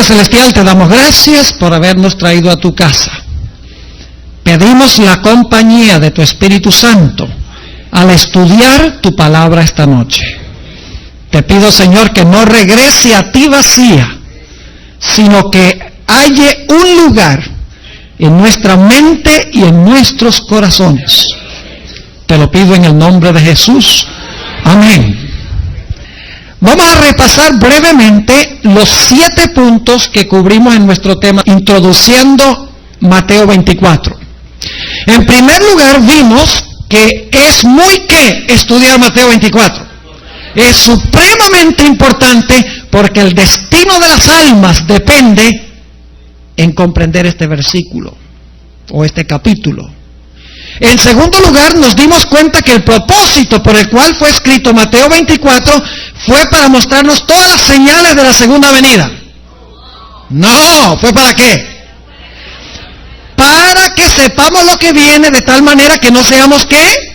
Padre Celestial, te damos gracias por habernos traído a tu casa. Pedimos la compañía de tu Espíritu Santo al estudiar tu palabra esta noche. Te pido, Señor, que no regrese a ti vacía, sino que halle un lugar en nuestra mente y en nuestros corazones. Te lo pido en el nombre de Jesús. Amén. Vamos a repasar brevemente los 7 puntos que cubrimos en nuestro tema, introduciendo Mateo 24. En primer lugar, vimos que es muy que estudiar Mateo 24. Es supremamente importante porque el destino de las almas depende en comprender este versículo o este capítulo. En segundo lugar, nos dimos cuenta que el propósito por el cual fue escrito Mateo 24 fue para mostrarnos todas las señales de la segunda venida. No, ¿fue para qué? Para que sepamos lo que viene de tal manera que no seamos ¿qué?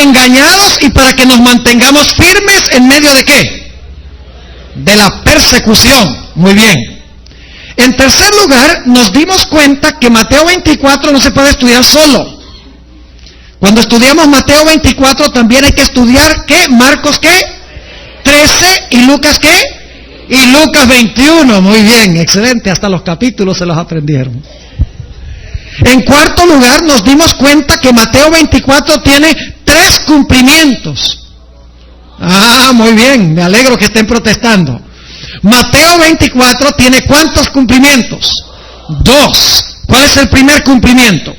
Engañados, y para que nos mantengamos firmes en medio de ¿qué? De la persecución. Muy bien. En tercer lugar, nos dimos cuenta que Mateo 24 no se puede estudiar solo. Cuando estudiamos Mateo 24 también hay que estudiar ¿qué? Marcos ¿qué? 13 y Lucas ¿qué? Y Lucas 21. Muy bien, excelente, hasta los capítulos se los aprendieron. En cuarto lugar, nos dimos cuenta que Mateo 24 tiene 3 cumplimientos. Muy bien, me alegro que estén protestando. Mateo 24 tiene ¿cuántos cumplimientos? 2. ¿Cuál es el primer cumplimiento?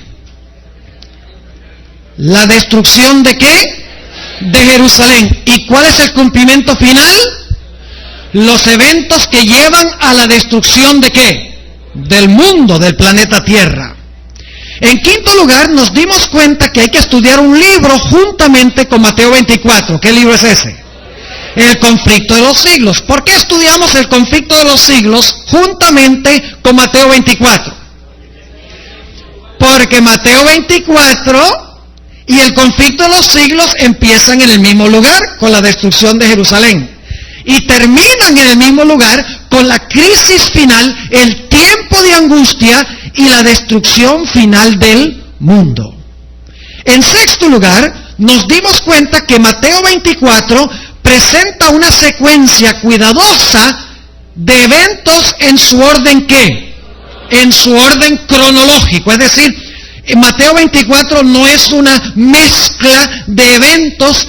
La destrucción ¿de qué? De Jerusalén. ¿Y cuál es el cumplimiento final? Los eventos que llevan a la destrucción ¿de qué? Del mundo, del planeta Tierra. En quinto lugar, nos dimos cuenta que hay que estudiar un libro juntamente con Mateo 24. ¿Qué libro es ese? El conflicto de los siglos. ¿Por qué estudiamos el conflicto de los siglos juntamente con Mateo 24? Porque Mateo 24 y el conflicto de los siglos empiezan en el mismo lugar, con la destrucción de Jerusalén. Y terminan en el mismo lugar con la crisis final, el tiempo de angustia y la destrucción final del mundo. En sexto lugar, nos dimos cuenta que Mateo 24 presenta una secuencia cuidadosa de eventos en su orden ¿qué? En su orden cronológico. Es decir, Mateo 24 no es una mezcla de eventos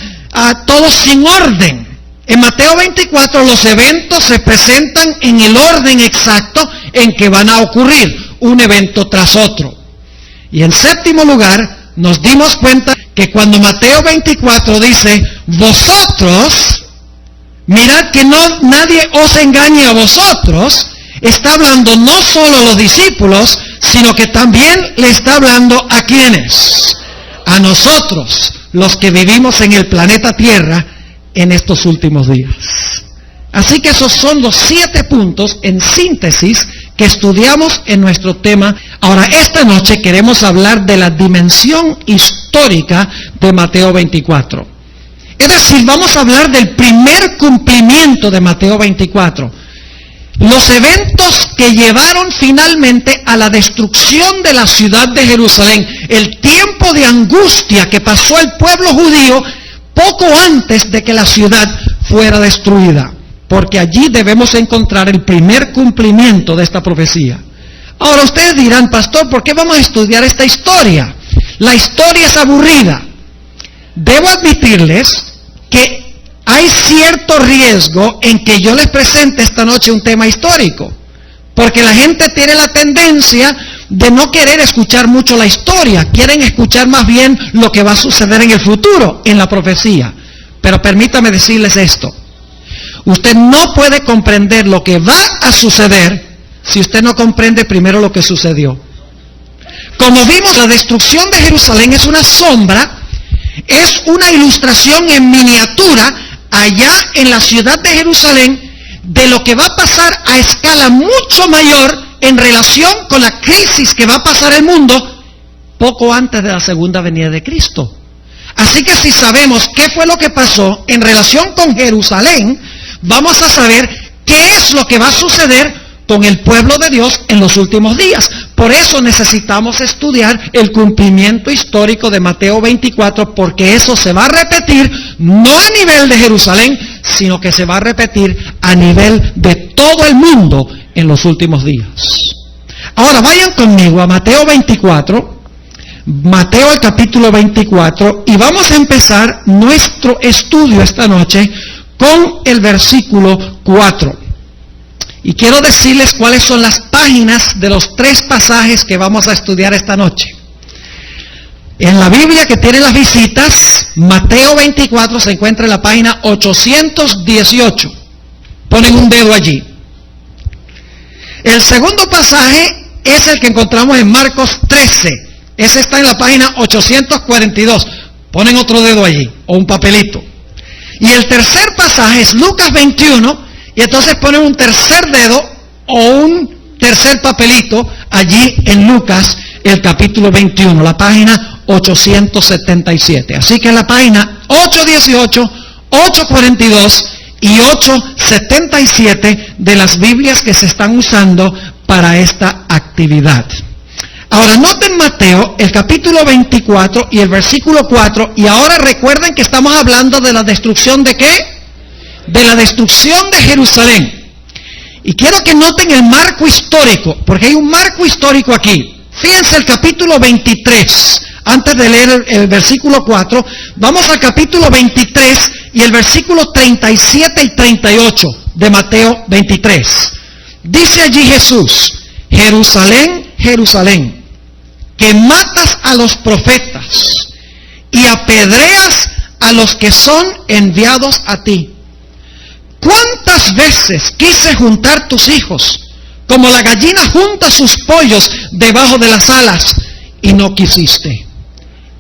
todos sin orden. En Mateo 24 los eventos se presentan en el orden exacto en que van a ocurrir, un evento tras otro. Y en séptimo lugar, nos dimos cuenta que cuando Mateo 24 dice, vosotros, mirad que nadie os engañe a vosotros, está hablando no solo a los discípulos, sino que también le está hablando ¿a quiénes? A nosotros, los que vivimos en el planeta Tierra en estos últimos días. Así que esos son los 7 puntos en síntesis que estudiamos en nuestro tema. Ahora, esta noche queremos hablar de la dimensión histórica de Mateo 24. Es decir, vamos a hablar del primer cumplimiento de Mateo 24. Los eventos que llevaron finalmente a la destrucción de la ciudad de Jerusalén. El tiempo de angustia que pasó el pueblo judío poco antes de que la ciudad fuera destruida. Porque allí debemos encontrar el primer cumplimiento de esta profecía. Ahora ustedes dirán, pastor, ¿por qué vamos a estudiar esta historia? La historia es aburrida. Debo admitirles que hay cierto riesgo en que yo les presente esta noche un tema histórico. Porque la gente tiene la tendencia de no querer escuchar mucho la historia. Quieren escuchar más bien lo que va a suceder en el futuro, en la profecía. Pero permítame decirles esto. Usted no puede comprender lo que va a suceder si usted no comprende primero lo que sucedió. Como vimos, la destrucción de Jerusalén es una sombra, es una ilustración en miniatura allá en la ciudad de Jerusalén de lo que va a pasar a escala mucho mayor en relación con la crisis que va a pasar el mundo poco antes de la segunda venida de Cristo. Así que si sabemos qué fue lo que pasó en relación con Jerusalén, vamos a saber qué es lo que va a suceder con el pueblo de Dios en los últimos días. Por eso necesitamos estudiar el cumplimiento histórico de Mateo 24, porque eso se va a repetir no a nivel de Jerusalén, sino que se va a repetir a nivel de todo el mundo en los últimos días. Ahora vayan conmigo a Mateo 24, Mateo el capítulo 24, y vamos a empezar nuestro estudio esta noche con el versículo 4. Y quiero decirles cuáles son las páginas de los 3 pasajes que vamos a estudiar esta noche. En la Biblia que tiene las visitas, Mateo 24 se encuentra en la página 818. Ponen un dedo allí. El segundo pasaje es el que encontramos en Marcos 13. Ese está en la página 842. Ponen otro dedo allí, o un papelito. Y el tercer pasaje es Lucas 21. Y entonces ponen un tercer dedo o un tercer papelito allí en Lucas, el capítulo 21, la página 877. Así que en la página 818, 842 y 877 de las Biblias que se están usando para esta actividad. Ahora noten Mateo, el capítulo 24 y el versículo 4, y ahora recuerden que estamos hablando de la destrucción de ¿qué? De la destrucción de Jerusalén. Y quiero que noten el marco histórico, porque hay un marco histórico aquí. Fíjense el capítulo 23, antes de leer el versículo 4, vamos al capítulo 23 y el versículo 37 y 38 de Mateo 23. Dice allí Jesús: Jerusalén, Jerusalén, que matas a los profetas y apedreas a los que son enviados a ti. ¿Cuántas veces quise juntar tus hijos, como la gallina junta sus pollos debajo de las alas, y no quisiste?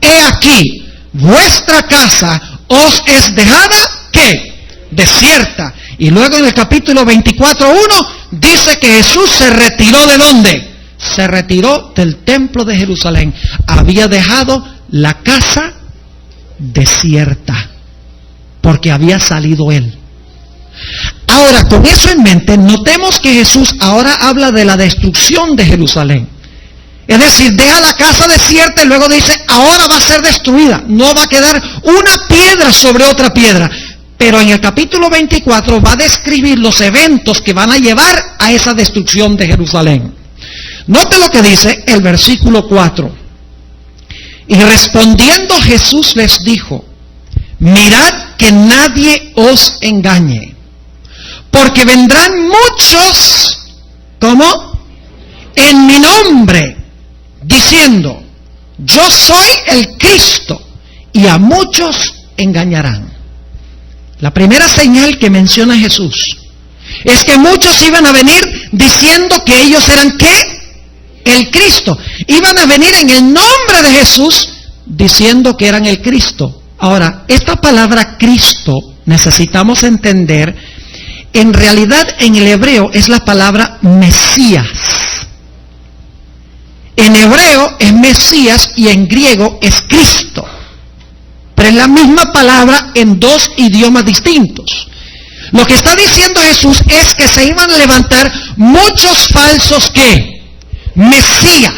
He aquí, vuestra casa os es dejada, ¿qué? Desierta. Y luego en el capítulo 24:1 dice que Jesús se retiró ¿de dónde? Se retiró del templo de Jerusalén. Había dejado la casa desierta, porque había salido Él. Ahora, con eso en mente, notemos que Jesús ahora habla de la destrucción de Jerusalén. Es decir, deja la casa desierta y luego dice, ahora va a ser destruida. No va a quedar una piedra sobre otra piedra. Pero en el capítulo 24 va a describir los eventos que van a llevar a esa destrucción de Jerusalén. Note lo que dice el versículo 4. Y respondiendo Jesús les dijo: mirad que nadie os engañe. Porque vendrán muchos, ¿cómo? En mi nombre, diciendo, yo soy el Cristo, y a muchos engañarán. La primera señal que menciona Jesús es que muchos iban a venir diciendo que ellos eran ¿qué? El Cristo. Iban a venir en el nombre de Jesús diciendo que eran el Cristo. Ahora, esta palabra Cristo necesitamos entender. En realidad, en el hebreo es la palabra Mesías. En hebreo es Mesías y en griego es Cristo. Pero es la misma palabra en 2 idiomas distintos. Lo que está diciendo Jesús es que se iban a levantar muchos falsos ¿qué? Mesías.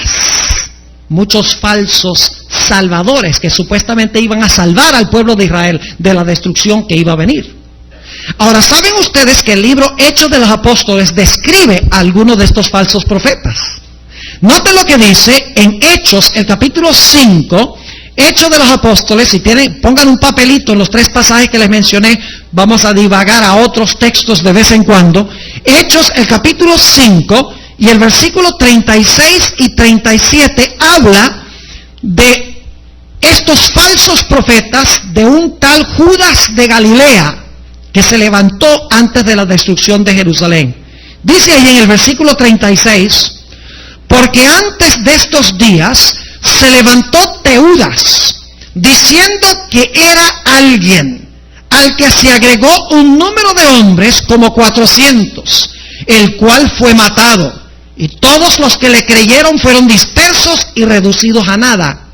Muchos falsos salvadores que supuestamente iban a salvar al pueblo de Israel de la destrucción que iba a venir. Ahora, ¿saben ustedes que el libro Hechos de los Apóstoles describe a algunos de estos falsos profetas? Noten lo que dice en Hechos, el capítulo 5, Hechos de los Apóstoles. Si tienen, pongan un papelito en los 3 pasajes que les mencioné. Vamos a divagar a otros textos de vez en cuando. Hechos, el capítulo 5 y el versículo 36 y 37 habla de estos falsos profetas, de un tal Judas de Galilea, que se levantó antes de la destrucción de Jerusalén. Dice ahí en el versículo 36, porque antes de estos días se levantó Teudas, diciendo que era alguien, al que se agregó un número de hombres como 400, el cual fue matado, y todos los que le creyeron fueron dispersos y reducidos a nada.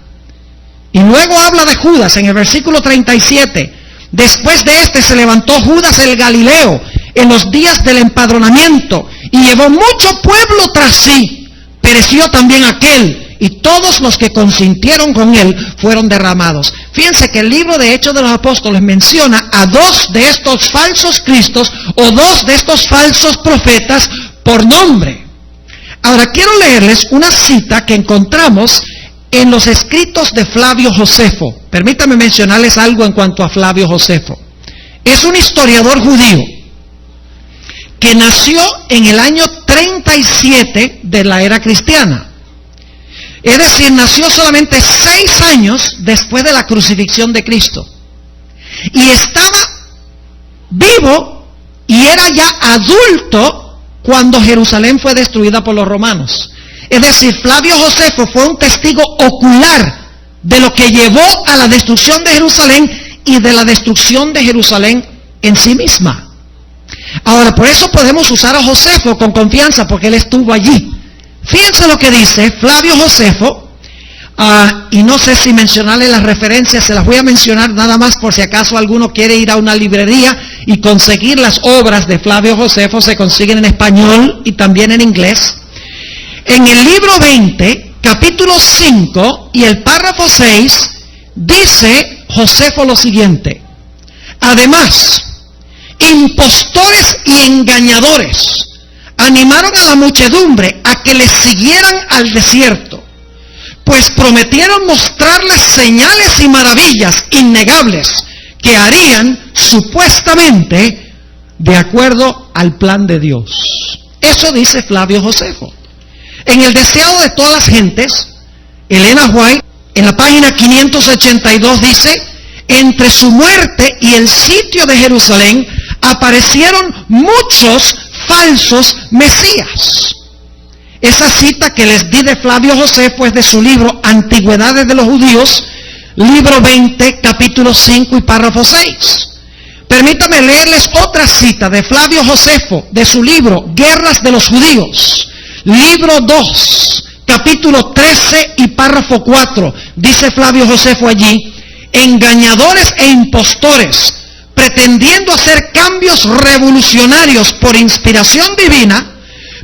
Y luego habla de Judas en el versículo 37, después de este se levantó Judas el Galileo, en los días del empadronamiento y llevó mucho pueblo tras sí. Pereció también aquel, y todos los que consintieron con él fueron derramados. Fíjense que el libro de Hechos de los Apóstoles menciona a dos de estos falsos cristos o dos de estos falsos profetas por nombre. Ahora quiero leerles una cita que encontramos en los escritos de Flavio Josefo. Permítanme mencionarles algo en cuanto a Flavio Josefo. Es un historiador judío que nació en el año 37 de la era cristiana. Es decir, nació solamente 6 años después de la crucifixión de Cristo. Y estaba vivo y era ya adulto cuando Jerusalén fue destruida por los romanos. Es decir, Flavio Josefo fue un testigo ocular de lo que llevó a la destrucción de Jerusalén y de la destrucción de Jerusalén en sí misma. Ahora, por eso podemos usar a Josefo con confianza, porque él estuvo allí. Fíjense lo que dice Flavio Josefo, y no sé si mencionarle las referencias, se las voy a mencionar nada más por si acaso alguno quiere ir a una librería y conseguir las obras de Flavio Josefo. Se consiguen en español y también en inglés. En el libro 20, capítulo 5 y el párrafo 6, dice Josefo lo siguiente: además, impostores y engañadores animaron a la muchedumbre a que les siguieran al desierto, pues prometieron mostrarles señales y maravillas innegables que harían supuestamente de acuerdo al plan de Dios. Eso dice Flavio Josefo. En el Deseado de todas las gentes, Elena White, en la página 582 dice: entre su muerte y el sitio de Jerusalén aparecieron muchos falsos mesías. Esa cita que les di de Flavio Josefo es de su libro Antigüedades de los Judíos, libro 20, capítulo 5 y párrafo 6. Permítame leerles otra cita de Flavio Josefo de su libro Guerras de los Judíos, libro 2, capítulo 13 y párrafo 4. Dice Flavio Josefo allí: engañadores e impostores, pretendiendo hacer cambios revolucionarios por inspiración divina,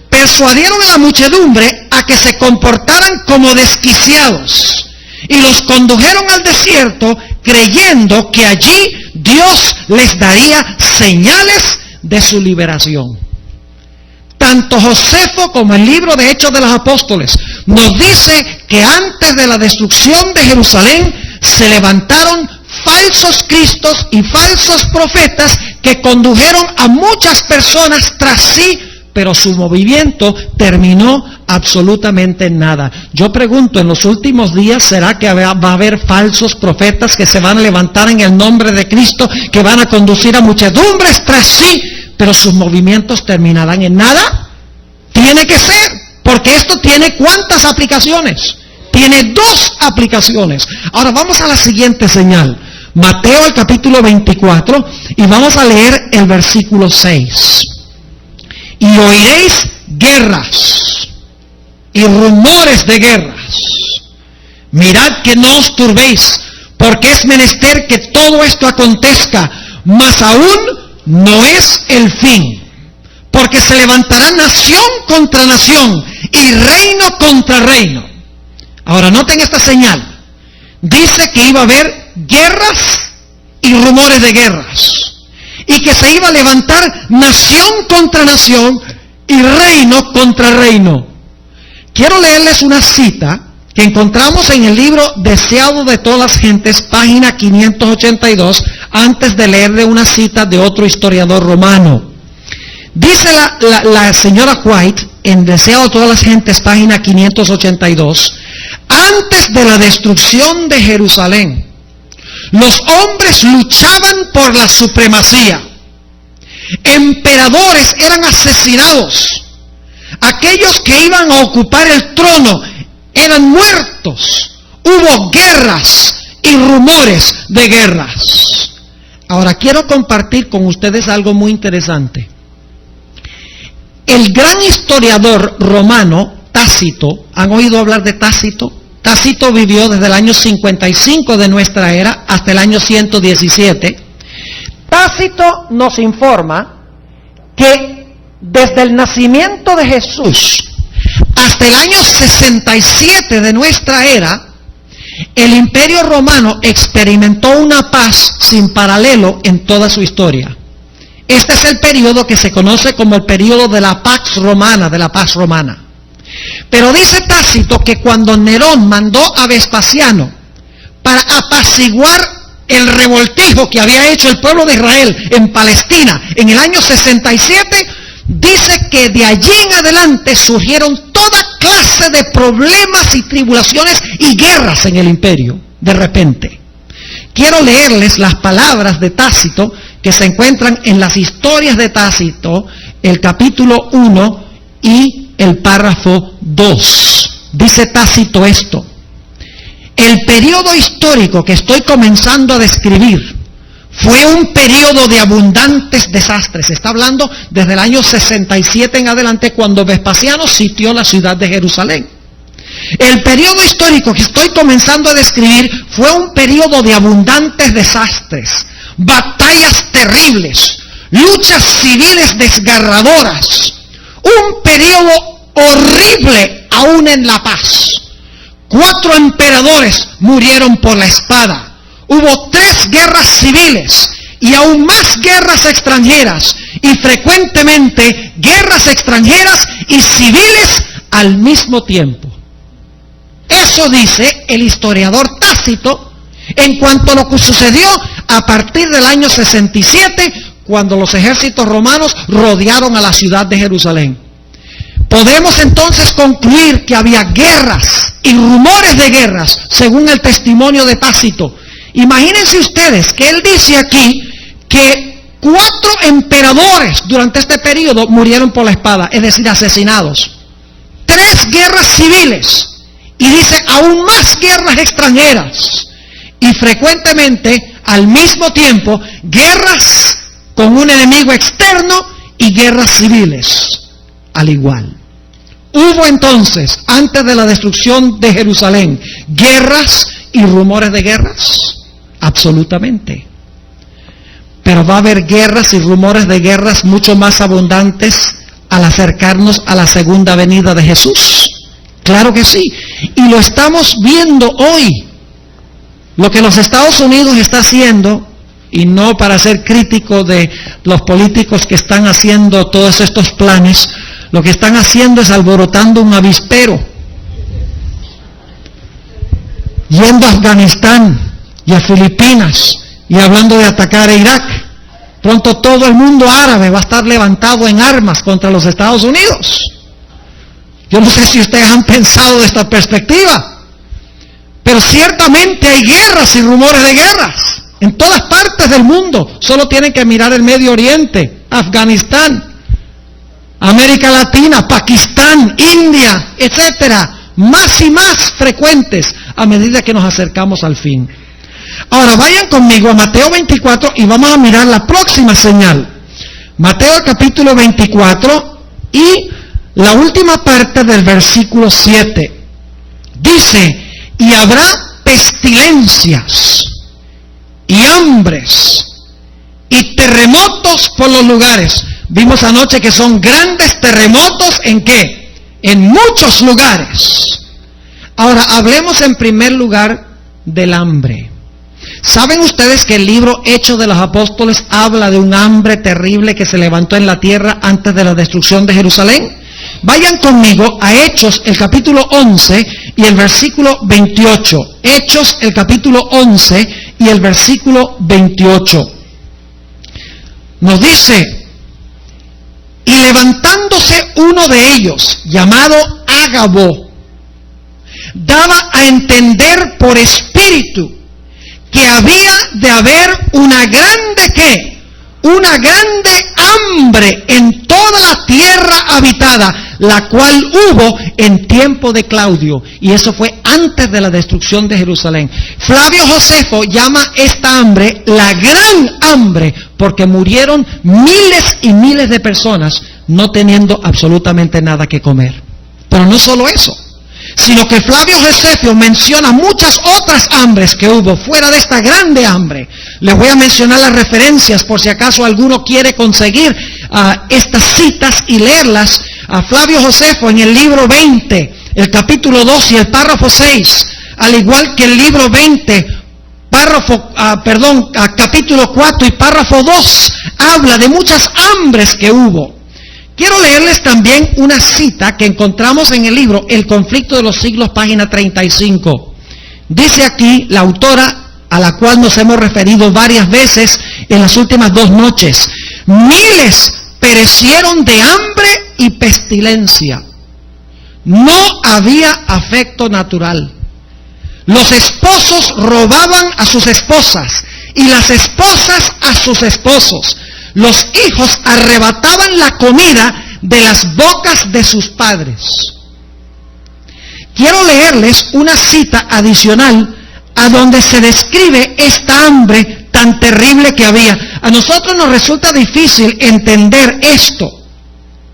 persuadieron a la muchedumbre a que se comportaran como desquiciados y los condujeron al desierto creyendo que allí Dios les daría señales de su liberación. Tanto Josefo como el libro de Hechos de los Apóstoles nos dice que antes de la destrucción de Jerusalén se levantaron falsos cristos y falsos profetas que condujeron a muchas personas tras sí, pero su movimiento terminó absolutamente en nada. Yo pregunto, en los últimos días, ¿será que va a haber falsos profetas que se van a levantar en el nombre de Cristo, que van a conducir a muchedumbres tras sí, pero sus movimientos terminarán en nada? Tiene que ser, porque esto tiene ¿cuántas aplicaciones? Tiene 2 aplicaciones. Ahora vamos a la siguiente señal. Mateo, el capítulo 24, y vamos a leer el versículo 6. Y oiréis guerras y rumores de guerras. Mirad que no os turbéis, porque es menester que todo esto acontezca, mas aún no es el fin. Porque se levantará nación contra nación y reino contra reino. Ahora noten esta señal. Dice que iba a haber guerras y rumores de guerras, y que se iba a levantar nación contra nación y reino contra reino. Quiero leerles una cita que encontramos en el libro Deseado de todas las gentes, página 582, antes de leerle una cita de otro historiador romano. Dice la señora White en Deseado de todas las gentes, página 582, antes de la destrucción de Jerusalén, los hombres luchaban por la supremacía. Emperadores eran asesinados. Aquellos que iban a ocupar el trono eran muertos. Hubo guerras y rumores de guerras. Ahora quiero compartir con ustedes algo muy interesante. El gran historiador romano Tácito, ¿han oído hablar de Tácito? Tácito vivió desde el año 55 de nuestra era hasta el año 117. Tácito nos informa que desde el nacimiento de Jesús hasta el año 67 de nuestra era, el Imperio Romano experimentó una paz sin paralelo en toda su historia. Este es el periodo que se conoce como el periodo de la Pax Romana, de la paz romana. Pero dice Tácito que cuando Nerón mandó a Vespasiano para apaciguar el revoltijo que había hecho el pueblo de Israel en Palestina en el año 67, dice que de allí en adelante surgieron toda clase de problemas y tribulaciones y guerras en el imperio, de repente. Quiero leerles las palabras de Tácito que se encuentran en las historias de Tácito, el capítulo 1 y el párrafo 2. Dice Tácito esto: el periodo histórico que estoy comenzando a describir fue un periodo de abundantes desastres. Está hablando desde el año 67 en adelante, cuando Vespasiano sitió la ciudad de Jerusalén. El periodo histórico que estoy comenzando a describir fue un periodo de abundantes desastres, batallas terribles, luchas civiles desgarradoras, un periodo horrible aún en la paz. 4 emperadores murieron por la espada. Hubo 3 guerras civiles y aún más guerras extranjeras, y frecuentemente guerras extranjeras y civiles al mismo tiempo. Eso dice el historiador Tácito en cuanto a lo que sucedió a partir del año 67, cuando los ejércitos romanos rodearon a la ciudad de Jerusalén. Podemos entonces concluir que había guerras y rumores de guerras, según el testimonio de Tácito. Imagínense ustedes que él dice aquí que 4 emperadores durante este periodo murieron por la espada, es decir, asesinados. 3 guerras civiles, y dice aún más guerras extranjeras, y frecuentemente al mismo tiempo guerras con un enemigo externo y guerras civiles al igual. Hubo entonces, antes de la destrucción de Jerusalén, guerras y rumores de guerras, absolutamente. Pero va a haber guerras y rumores de guerras mucho más abundantes al acercarnos a la segunda venida de Jesús. Claro que sí, y lo estamos viendo hoy. Lo que los Estados Unidos está haciendo, y no para ser crítico de los políticos que están haciendo todos estos planes, lo que están haciendo es alborotando un avispero, yendo a Afganistán y a Filipinas, y hablando de atacar a Irak. Pronto todo el mundo árabe va a estar levantado en armas contra los Estados Unidos. Yo no sé si ustedes han pensado de esta perspectiva, pero ciertamente hay guerras y rumores de guerras en todas partes del mundo. Solo tienen que mirar el Medio Oriente, Afganistán, América Latina, Pakistán, India, etcétera, más y más frecuentes a medida que nos acercamos al fin. Ahora vayan conmigo a Mateo 24 y vamos a mirar la próxima señal. Mateo capítulo 24 y la última parte del versículo 7. Dice: y habrá pestilencias y hambres y terremotos por los lugares. Vimos anoche que son grandes terremotos, ¿en qué? En muchos lugares. Ahora, hablemos en primer lugar del hambre. ¿Saben ustedes que el libro Hechos de los Apóstoles habla de un hambre terrible que se levantó en la tierra antes de la destrucción de Jerusalén? Vayan conmigo a Hechos, el capítulo 11 y el versículo 28. Hechos, el capítulo 11 y el versículo 28. Nos dice: y levantándose uno de ellos, llamado Ágabo, daba a entender por espíritu que había de haber una grande, ¿qué? Una grande hambre en toda la tierra habitada, la cual hubo en tiempo de Claudio, y eso fue antes de la destrucción de Jerusalén. Flavio Josefo llama esta hambre la gran hambre, porque murieron miles y miles de personas no teniendo absolutamente nada que comer. Pero no solo eso, sino que Flavio Josefo menciona muchas otras hambres que hubo fuera de esta grande hambre. Les voy a mencionar las referencias por si acaso alguno quiere conseguir estas citas y leerlas. Flavio Josefo en el libro 20, el capítulo 2 y el párrafo 6, al igual que el libro 20, capítulo 4 y párrafo 2, habla de muchas hambres que hubo. Quiero leerles también una cita que encontramos en el libro El conflicto de los siglos, página 35. Dice aquí la autora, a la cual nos hemos referido varias veces en las últimas 2 noches: miles perecieron de hambre y pestilencia. No había afecto natural. Los esposos robaban a sus esposas y las esposas a sus esposos. Los hijos arrebataban la comida de las bocas de sus padres. Quiero leerles una cita adicional a donde se describe esta hambre tan terrible que había. A nosotros nos resulta difícil entender esto.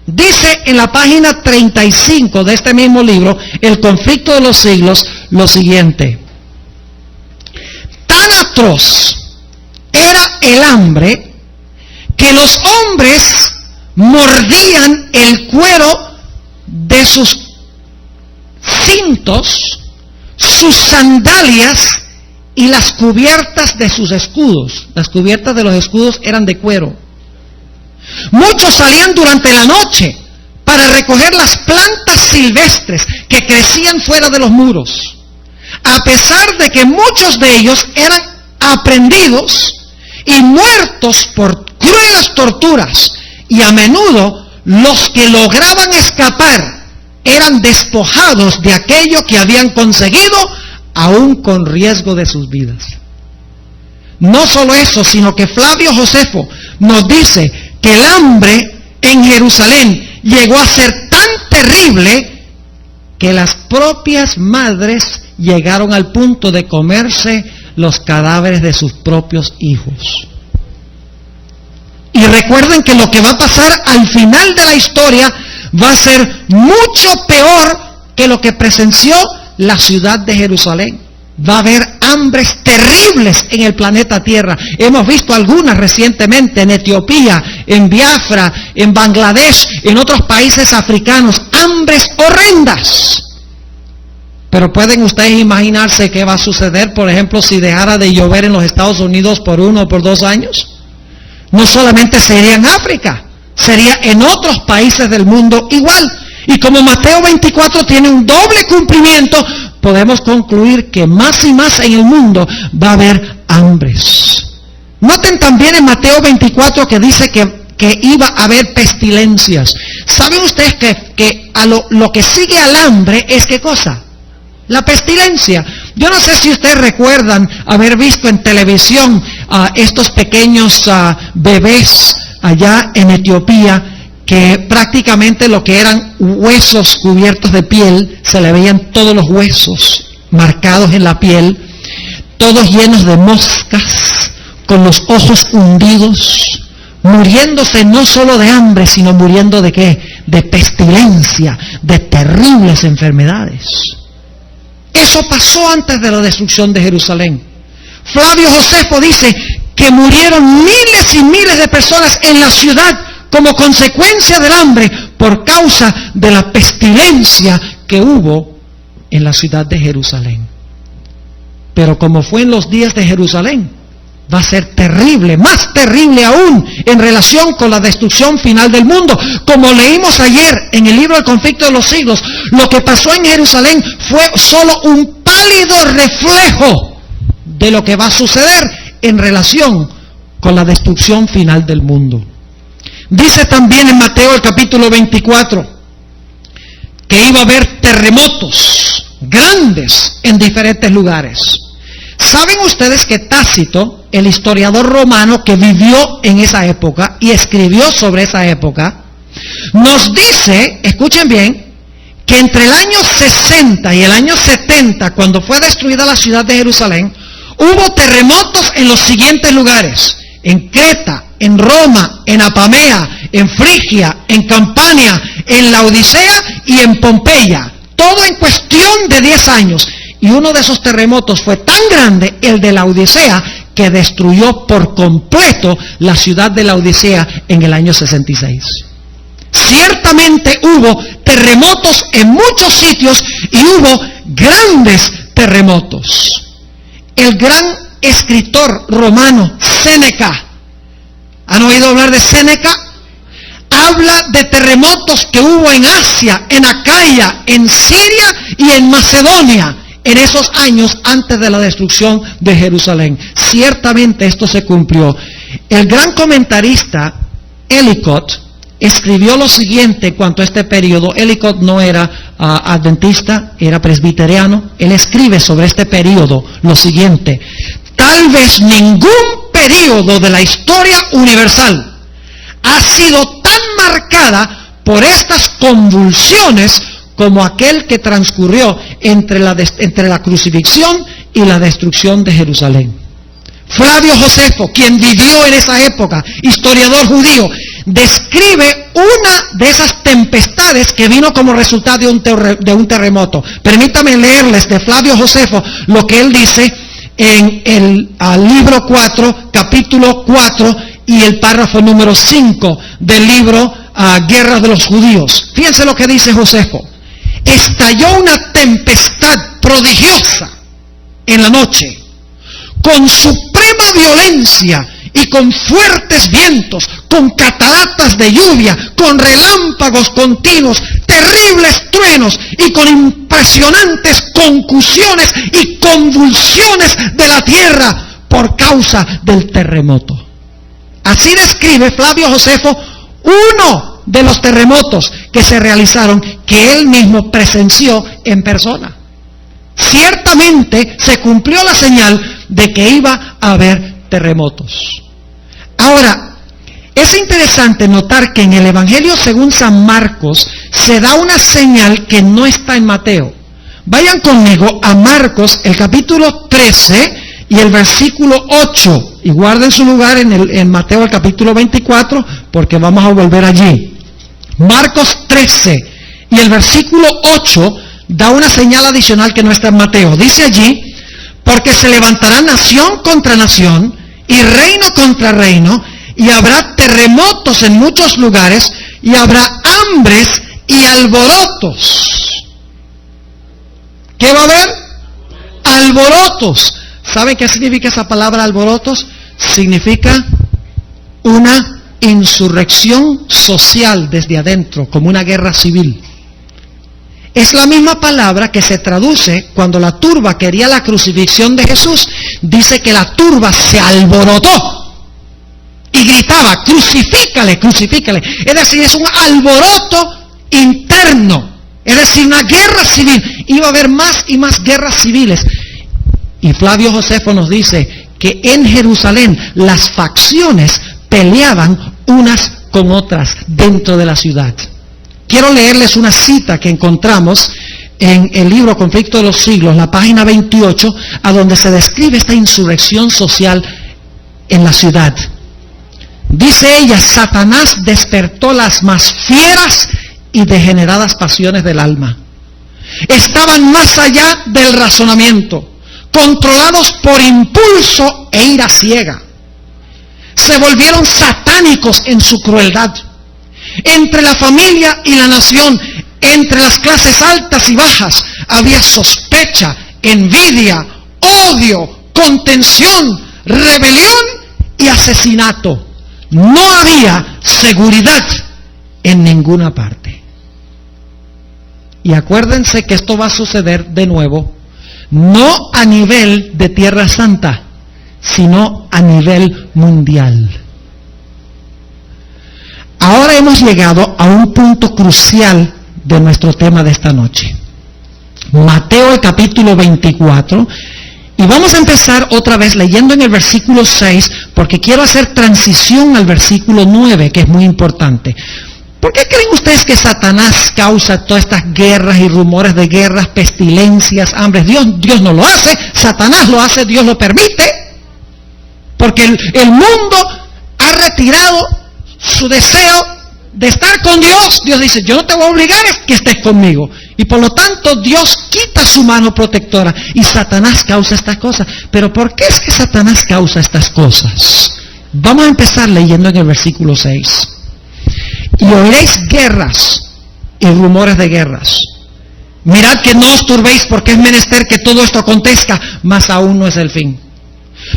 Dice en la página 35 de este mismo libro, El conflicto de los siglos, lo siguiente: tan atroz era el hambre que los hombres mordían el cuero de sus cintos, sus sandalias y las cubiertas de sus escudos. Las cubiertas de los escudos eran de cuero. Muchos salían durante la noche para recoger las plantas silvestres que crecían fuera de los muros, a pesar de que muchos de ellos eran aprehendidos y muertos por crueles torturas, y a menudo los que lograban escapar eran despojados de aquello que habían conseguido, aún con riesgo de sus vidas. No solo eso, sino que Flavio Josefo nos dice que el hambre en Jerusalén llegó a ser tan terrible que las propias madres llegaron al punto de comerse los cadáveres de sus propios hijos. Y recuerden que lo que va a pasar al final de la historia va a ser mucho peor que lo que presenció la ciudad de Jerusalén. Va a haber hambres terribles en el planeta Tierra. Hemos visto algunas recientemente en Etiopía, en Biafra, en Bangladesh, en otros países africanos. Hambres horrendas. Pero ¿pueden ustedes imaginarse qué va a suceder, por ejemplo, si dejara de llover en los Estados Unidos por 1 o por 2 años? No solamente sería en África, sería en otros países del mundo igual. Y como Mateo 24 tiene un doble cumplimiento, podemos concluir que más y más en el mundo va a haber hambres. Noten también en Mateo 24 que dice que iba a haber pestilencias. ¿Saben ustedes que a lo que sigue al hambre es qué cosa? La pestilencia. Yo no sé si ustedes recuerdan haber visto en televisión a estos pequeños bebés allá en Etiopía, que prácticamente lo que eran huesos cubiertos de piel, se le veían todos los huesos marcados en la piel, todos llenos de moscas, con los ojos hundidos, muriéndose no solo de hambre, sino muriendo de ¿qué? De pestilencia, de terribles enfermedades. Eso pasó antes de la destrucción de Jerusalén. Flavio Josefo dice que murieron miles y miles de personas en la ciudad como consecuencia del hambre por causa de la pestilencia que hubo en la ciudad de Jerusalén. Pero como fue en los días de Jerusalén, va a ser terrible, más terrible aún en relación con la destrucción final del mundo. Como leímos ayer en el libro El conflicto de los siglos, lo que pasó en Jerusalén fue solo un pálido reflejo de lo que va a suceder en relación con la destrucción final del mundo. Dice también en Mateo el capítulo 24 que iba a haber terremotos grandes en diferentes lugares. ¿Saben ustedes que Tácito, el historiador romano que vivió en esa época y escribió sobre esa época, nos dice, escuchen bien, que entre el año 60 y el año 70, cuando fue destruida la ciudad de Jerusalén, hubo terremotos en los siguientes lugares: en Creta, en Roma, en Apamea, en Frigia, en Campania, en Laodicea y en Pompeya. Todo en cuestión de 10 años. Y uno de esos terremotos fue tan grande, el de Laodicea, que destruyó por completo la ciudad de Laodicea en el año 66. Ciertamente hubo terremotos en muchos sitios y hubo grandes terremotos. El gran escritor romano Séneca, ¿han oído hablar de Séneca? Habla de terremotos que hubo en Asia, en Acaya, en Siria y en Macedonia en esos años antes de la destrucción de Jerusalén. Ciertamente esto se cumplió. El gran comentarista Ellicott escribió lo siguiente en cuanto a este periodo. Ellicott no era adventista, era presbiteriano. Él escribe sobre este periodo lo siguiente: tal vez ningún periodo de la historia universal ha sido tan marcada por estas convulsiones como aquel que transcurrió entre la crucifixión y la destrucción de Jerusalén. Flavio Josefo, quien vivió en esa época, historiador judío, describe una de esas tempestades que vino como resultado de un terremoto. Permítame leerles de Flavio Josefo lo que él dice en el libro 4, capítulo 4, y el párrafo número 5 del libro Guerra de los Judíos. Fíjense lo que dice Josefo. Estalló una tempestad prodigiosa en la noche, con suprema violencia y con fuertes vientos, con cataratas de lluvia, con relámpagos continuos, terribles truenos y con impresionantes concusiones y convulsiones de la tierra por causa del terremoto. Así describe Flavio Josefo uno de los terremotos que se realizaron, que él mismo presenció en persona. Ciertamente se cumplió la señal de que iba a haber terremotos. Ahora, es interesante notar que en el Evangelio según San Marcos se da una señal que no está en Mateo. Vayan conmigo a Marcos, el capítulo 13 y el versículo 8. Y guarden su lugar en Mateo, el capítulo 24, porque vamos a volver allí. Marcos 13 y el versículo 8 da una señal adicional que no está en Mateo. Dice allí: porque se levantará nación contra nación y reino contra reino, y habrá terremotos en muchos lugares, y habrá hambres y alborotos. ¿Qué va a haber? Alborotos. ¿Saben qué significa esa palabra alborotos? Significa una insurrección social desde adentro, como una guerra civil. Es la misma palabra que se traduce cuando la turba quería la crucifixión de Jesús. Dice que la turba se alborotó y gritaba: crucifícale, crucifícale. Es decir, es un alboroto interno, es decir, una guerra civil. Iba a haber más y más guerras civiles. Y Flavio Josefo nos dice que en Jerusalén las facciones peleaban unas con otras dentro de la ciudad. Quiero leerles una cita que encontramos en el libro Conflicto de los Siglos, la página 28, a donde se describe esta insurrección social en la ciudad. Dice ella: Satanás despertó las más fieras y degeneradas pasiones del alma. Estaban más allá del razonamiento, controlados por impulso e ira ciega. Se volvieron satánicos en su crueldad. Entre la familia y la nación, entre las clases altas y bajas, había sospecha, envidia, odio, contención, rebelión y asesinato. No había seguridad en ninguna parte. Y acuérdense que esto va a suceder de nuevo, no a nivel de Tierra Santa, sino a nivel mundial. Ahora hemos llegado a un punto crucial de nuestro tema de esta noche. Mateo, el capítulo 24, y vamos a empezar otra vez leyendo en el versículo 6, porque quiero hacer transición al versículo 9, que es muy importante. ¿Por qué creen ustedes que Satanás causa todas estas guerras y rumores de guerras, pestilencias, hambres? Dios no lo hace, Satanás lo hace, Dios lo permite, porque el mundo ha retirado su deseo de estar con Dios, Dios dice, yo no te voy a obligar a que estés conmigo. Y por lo tanto, Dios quita su mano protectora y Satanás causa estas cosas. Pero ¿por qué es que Satanás causa estas cosas? Vamos a empezar leyendo en el versículo 6. Y oiréis guerras y rumores de guerras. Mirad que no os turbéis, porque es menester que todo esto acontezca, mas aún no es el fin.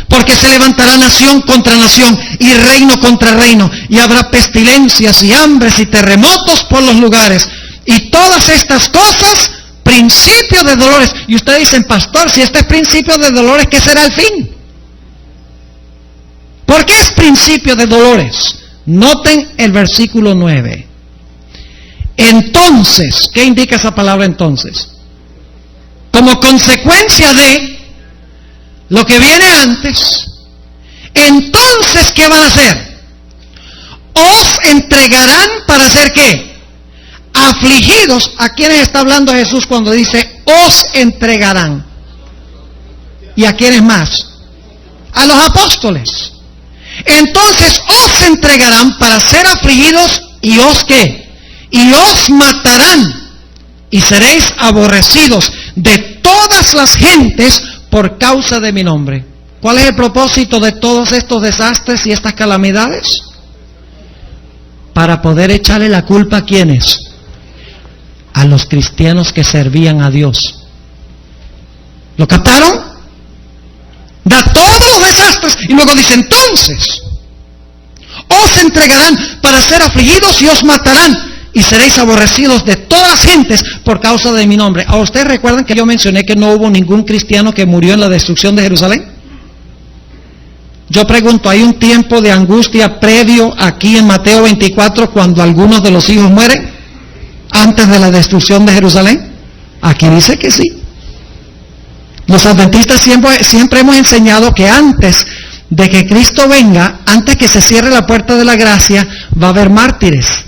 Porque se levantará nación contra nación y reino contra reino, y habrá pestilencias y hambres y terremotos por los lugares. Y todas estas cosas, principio de dolores. Y ustedes dicen, pastor, si este es principio de dolores, ¿qué será el fin? ¿Por qué es principio de dolores? Noten el versículo 9. Entonces, ¿qué indica esa palabra entonces? Como consecuencia de lo que viene antes, entonces, ¿qué van a hacer? Os entregarán para hacer ¿qué? Afligidos. ¿A quiénes está hablando Jesús cuando dice os entregarán? ¿Y a quiénes más? A los apóstoles. Entonces os entregarán para ser afligidos y os ¿qué? Y os matarán y seréis aborrecidos de todas las gentes por causa de mi nombre. ¿Cuál es el propósito de todos estos desastres y estas calamidades? Para poder echarle la culpa a ¿quiénes? A los cristianos que servían a Dios. ¿Lo captaron? Da todos los desastres y luego dice, entonces os entregarán para ser afligidos y os matarán y seréis aborrecidos de todas las gentes por causa de mi nombre. ¿A ustedes recuerdan que yo mencioné que no hubo ningún cristiano que murió en la destrucción de Jerusalén? Yo pregunto, ¿hay un tiempo de angustia previo aquí en Mateo 24 cuando algunos de los hijos mueren antes de la destrucción de Jerusalén? Aquí dice que sí. Los adventistas siempre hemos enseñado que antes de que Cristo venga, antes que se cierre la puerta de la gracia, va a haber mártires.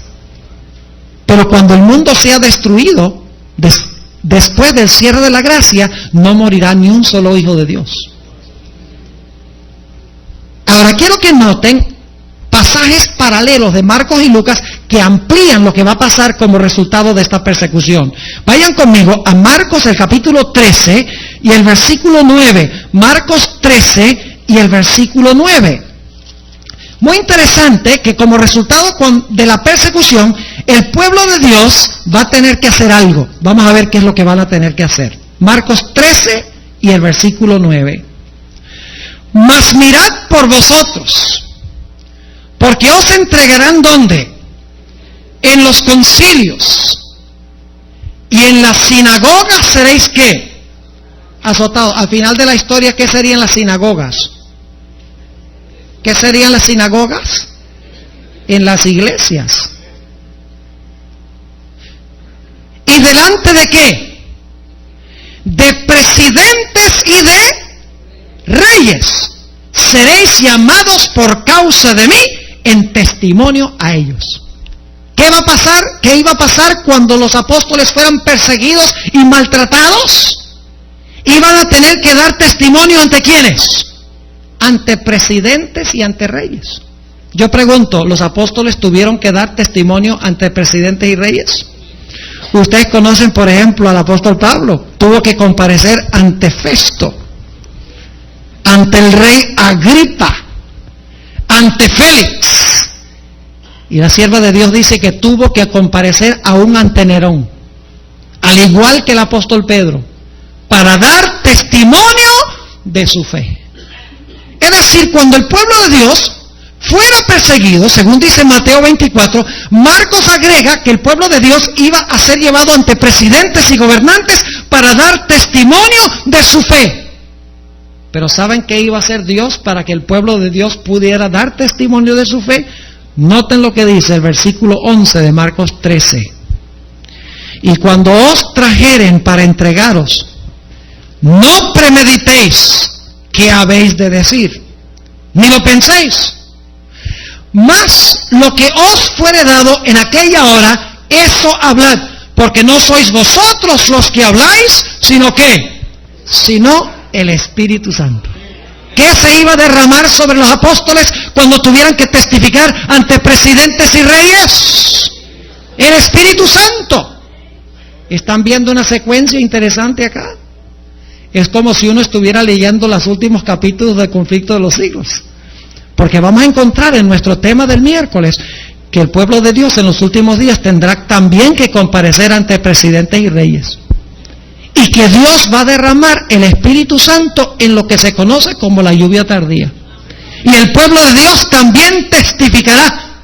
Pero cuando el mundo sea destruido, después del cierre de la gracia, no morirá ni un solo hijo de Dios. Ahora quiero que noten pasajes paralelos de Marcos y Lucas que amplían lo que va a pasar como resultado de esta persecución. Vayan conmigo a Marcos el capítulo 13 y el versículo 9. Marcos 13 y el versículo 9. Muy interesante que como resultado de la persecución, el pueblo de Dios va a tener que hacer algo. Vamos a ver qué es lo que van a tener que hacer. Marcos 13 y el versículo 9. Mas mirad por vosotros, porque os entregarán ¿dónde? En los concilios y en las sinagogas seréis ¿qué? Azotados. Al final de la historia, ¿qué serían las sinagogas? ¿Qué serían las sinagogas? En las iglesias. ¿Y delante de qué? De presidentes y de reyes seréis llamados por causa de mí en testimonio a ellos. ¿Qué va a pasar? ¿Qué iba a pasar cuando los apóstoles fueran perseguidos y maltratados? Iban a tener que dar testimonio ante ¿quiénes? Ante presidentes y ante reyes. Yo pregunto, ¿los apóstoles tuvieron que dar testimonio ante presidentes y reyes? Ustedes conocen, por ejemplo, al apóstol Pablo. Tuvo que comparecer ante Festo, ante el rey Agripa, ante Félix. Y la sierva de Dios dice que tuvo que comparecer aún ante Nerón, al igual que el apóstol Pedro, para dar testimonio de su fe. Es decir, cuando el pueblo de Dios fuera perseguido, según dice Mateo 24, Marcos agrega que el pueblo de Dios iba a ser llevado ante presidentes y gobernantes para dar testimonio de su fe. Pero ¿saben qué iba a hacer Dios para que el pueblo de Dios pudiera dar testimonio de su fe? Noten lo que dice el versículo 11 de Marcos 13. Y cuando os trajeren para entregaros, no premeditéis qué habéis de decir, ni lo penséis. Mas lo que os fuere dado en aquella hora, eso hablad, porque no sois vosotros los que habláis, sino ¿qué? Sino el Espíritu Santo. ¿qué se iba a derramar sobre los apóstoles cuando tuvieran que testificar ante presidentes y reyes? El Espíritu Santo. ¿Están viendo una secuencia interesante acá? Es como si uno estuviera leyendo los últimos capítulos del conflicto de los siglos. Porque vamos a encontrar en nuestro tema del miércoles que el pueblo de Dios en los últimos días tendrá también que comparecer ante presidentes y reyes. Y que Dios va a derramar el Espíritu Santo en lo que se conoce como la lluvia tardía. Y el pueblo de Dios también testificará.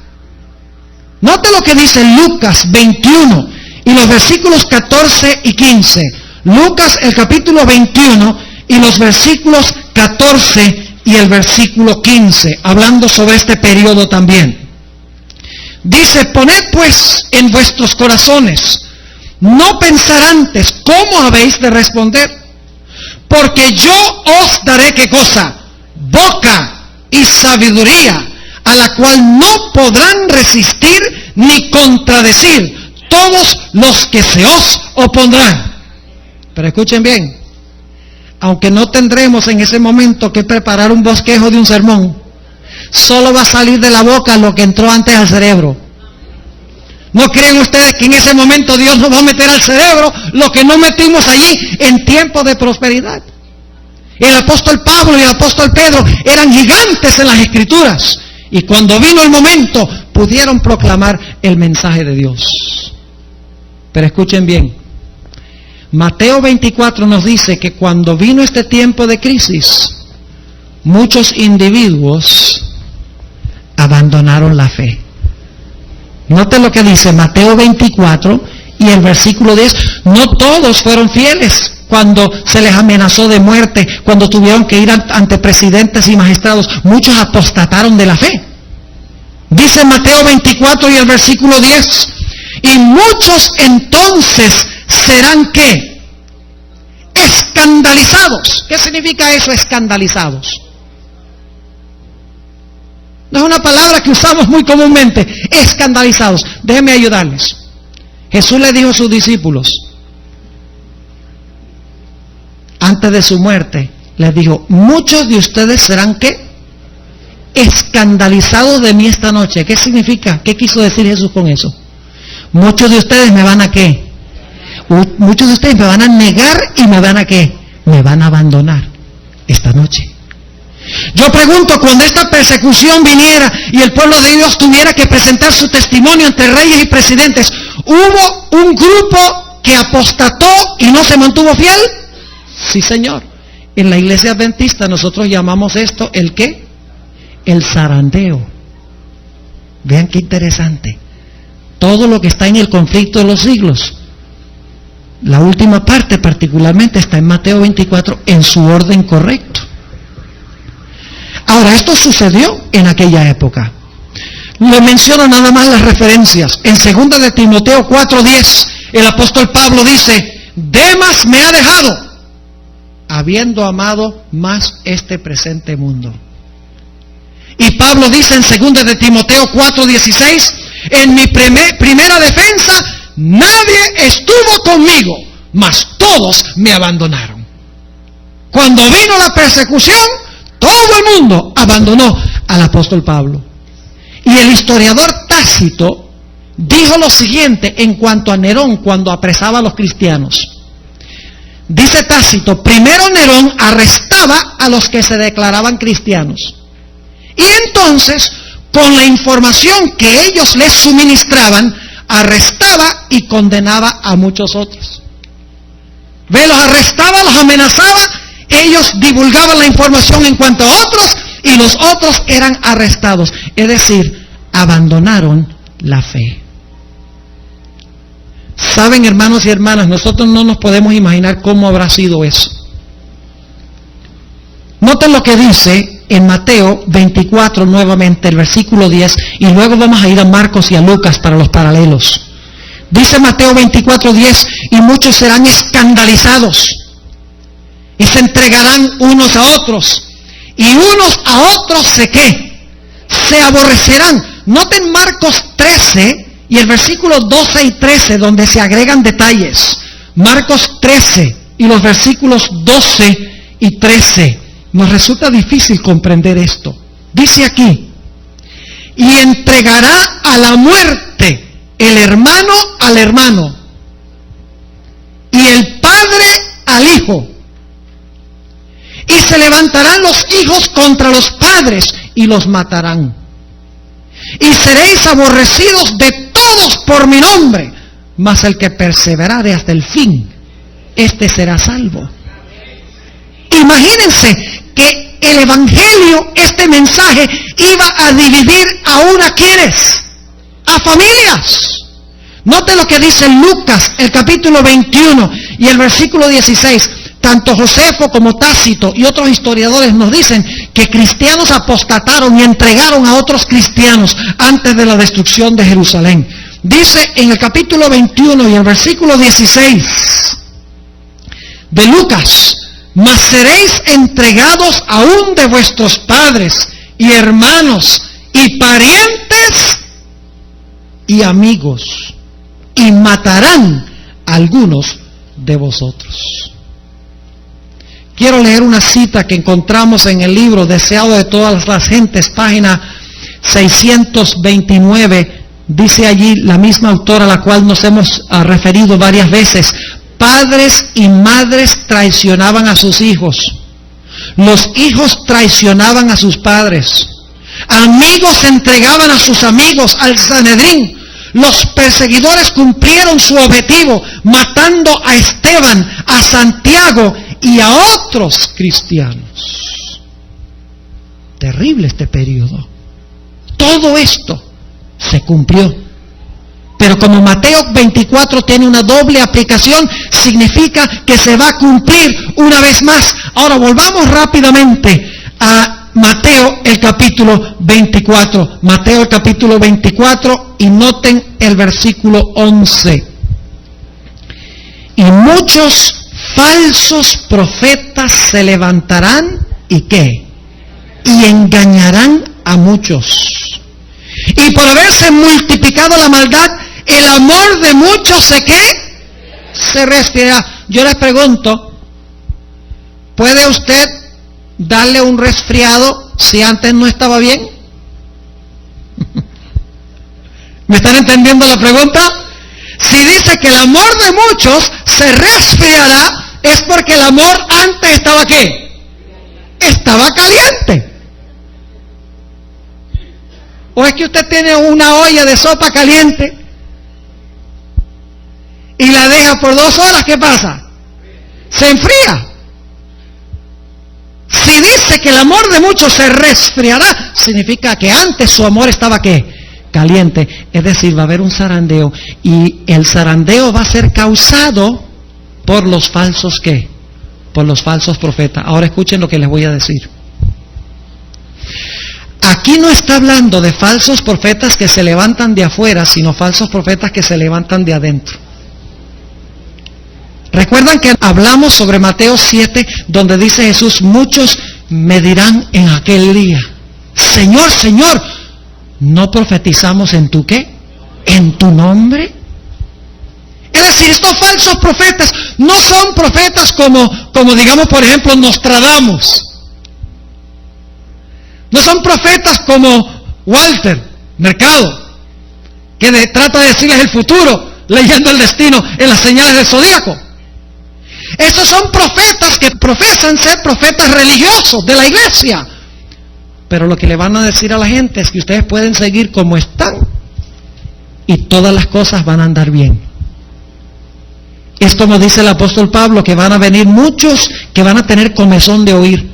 Note lo que dice Lucas 21 y los versículos 14 y 15. Lucas el capítulo 21 y los versículos 14 y el versículo 15, hablando sobre este periodo también. Dice, poned pues en vuestros corazones, no pensar antes cómo habéis de responder, porque yo os daré ¿qué cosa? Boca y sabiduría, a la cual no podrán resistir ni contradecir todos los que se os opondrán. Pero escuchen bien, aunque no tendremos en ese momento que preparar un bosquejo de un sermón, solo va a salir de la boca lo que entró antes al cerebro. ¿No creen ustedes que en ese momento Dios nos va a meter al cerebro lo que no metimos allí en tiempos de prosperidad? El apóstol Pablo y el apóstol Pedro eran gigantes en las Escrituras, y cuando vino el momento pudieron proclamar el mensaje de Dios. Pero escuchen bien, Mateo 24 nos dice que cuando vino este tiempo de crisis, muchos individuos abandonaron la fe. Note lo que dice Mateo 24 y el versículo 10. No todos fueron fieles cuando se les amenazó de muerte, cuando tuvieron que ir ante presidentes y magistrados. Muchos apostataron de la fe. Dice Mateo 24 y el versículo 10. Y muchos entonces serán ¿qué? Escandalizados. ¿Qué significa eso, escandalizados? No es una palabra que usamos muy comúnmente, escandalizados. Déjenme ayudarles. Jesús le dijo a sus discípulos, antes de su muerte, les dijo, muchos de ustedes serán ¿qué? Escandalizados de mí esta noche. ¿Qué significa? ¿Qué quiso decir Jesús con eso? Muchos de ustedes me van a ¿qué? Muchos de ustedes me van a negar y me van a ¿qué? Me van a abandonar esta noche. Yo pregunto, cuando esta persecución viniera y el pueblo de Dios tuviera que presentar su testimonio ante reyes y presidentes, ¿hubo un grupo que apostató y no se mantuvo fiel? Sí, Señor. En la iglesia adventista nosotros llamamos esto ¿el qué? El zarandeo. Vean qué interesante. Todo lo que está en el conflicto de los siglos, la última parte particularmente está en Mateo 24 en su orden correcto. Ahora, esto sucedió en aquella época. Le menciono nada más las referencias. En 2 de Timoteo 4:10, el apóstol Pablo dice, Demas me ha dejado, habiendo amado más este presente mundo. Y Pablo dice en 2 de Timoteo 4:16, en mi primera defensa, nadie estuvo conmigo, mas todos me abandonaron. Cuando vino la persecución, todo el mundo abandonó al apóstol Pablo. Y el historiador Tácito dijo lo siguiente en cuanto a Nerón cuando apresaba a los cristianos. Dice Tácito, primero Nerón arrestaba a los que se declaraban cristianos. Y entonces, con la información que ellos les suministraban, arrestaba y condenaba a muchos otros. Ve, los arrestaba, los amenazaba, ellos divulgaban la información en cuanto a otros y los otros eran arrestados. Es decir, abandonaron la fe. Saben, hermanos y hermanas, nosotros no nos podemos imaginar cómo habrá sido eso. Noten lo que dice en Mateo 24 nuevamente, el versículo 10, y luego vamos a ir a Marcos y a Lucas para los paralelos. Dice Mateo 24:10, y muchos serán escandalizados y se entregarán unos a otros, y unos a otros se aborrecerán. Noten Marcos 13 y el versículo 12 y 13, donde se agregan detalles. Marcos 13 y los versículos 12 y 13. nos resulta difícil comprender esto. Dice aquí, y entregará a la muerte el hermano al hermano, y el padre al hijo. Y se levantarán los hijos contra los padres y los matarán. Y seréis aborrecidos de todos por mi nombre, mas el que perseverare hasta el fin, este será salvo. Imagínense que el evangelio, este mensaje, iba a dividir aún a quienes, a familias. Note lo que dice Lucas, el capítulo 21 y el versículo 16. Tanto Josefo como Tácito y otros historiadores nos dicen que cristianos apostataron y entregaron a otros cristianos antes de la destrucción de Jerusalén. Dice en el capítulo 21 y el versículo 16 de Lucas, mas seréis entregados aún de vuestros padres y hermanos y parientes y amigos, y matarán a algunos de vosotros. Quiero leer una cita que encontramos en el libro Deseado de todas las gentes, página 629. Dice allí la misma autora a la cual nos hemos referido varias veces: padres y madres traicionaban a sus hijos, los hijos traicionaban a sus padres, amigos entregaban a sus amigos al Sanedrín. Los perseguidores cumplieron su objetivo matando a Esteban, a Santiago y a otros cristianos. Terrible este periodo. Todo esto se cumplió. Pero como Mateo 24 tiene una doble aplicación, significa que se va a cumplir una vez más. Ahora volvamos rápidamente a Mateo el capítulo 24. Mateo el capítulo 24 y noten el versículo 11. Y muchos falsos profetas se levantarán, ¿y qué? Y engañarán a muchos. Y por haberse multiplicado la maldad, el amor de muchos se resfriará. Yo les pregunto, ¿puede usted darle un resfriado si antes no estaba bien? ¿Me están entendiendo la pregunta? Si dice que el amor de muchos se resfriará, es porque el amor antes estaba ¿qué? Estaba caliente. ¿O es que usted tiene una olla de sopa caliente y la deja por 2 horas? ¿Qué pasa? Se enfría. Si dice que el amor de muchos se resfriará, significa que antes su amor estaba ¿qué? Caliente. Es decir, va a haber un zarandeo, y el zarandeo va a ser causado por los falsos ¿qué? Por los falsos profetas. Ahora escuchen lo que les voy a decir. Aquí no está hablando de falsos profetas que se levantan de afuera, sino falsos profetas que se levantan de adentro. ¿Recuerdan que hablamos sobre Mateo 7, donde dice Jesús: muchos me dirán en aquel día, Señor, Señor, ¿no profetizamos en tu qué? ¿En tu nombre? Es decir, estos falsos profetas no son profetas como digamos, por ejemplo, Nostradamus. No son profetas como Walter Mercado, que trata de decirles el futuro, leyendo el destino en las señales del zodíaco. Estos son profetas que profesan ser profetas religiosos de la iglesia. Pero lo que le van a decir a la gente es que ustedes pueden seguir como están y todas las cosas van a andar bien. Es como dice el apóstol Pablo, que van a venir muchos que van a tener comezón de oír.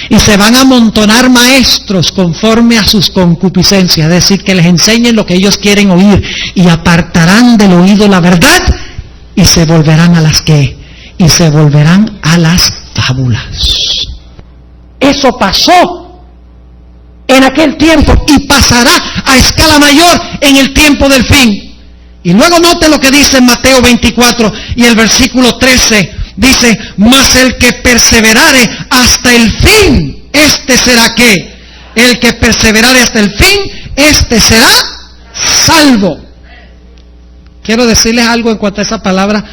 Y se van a amontonar maestros conforme a sus concupiscencias, es decir, que les enseñen lo que ellos quieren oír, y apartarán del oído la verdad y se volverán a las ¿qué? Y se volverán a las fábulas. Eso pasó en aquel tiempo y pasará a escala mayor en el tiempo del fin. Y luego note lo que dice en Mateo 24 y el versículo 13. Dice: mas el que perseverare hasta el fin, este será ¿qué? El que perseverare hasta el fin, este será salvo. Quiero decirles algo en cuanto a esa palabra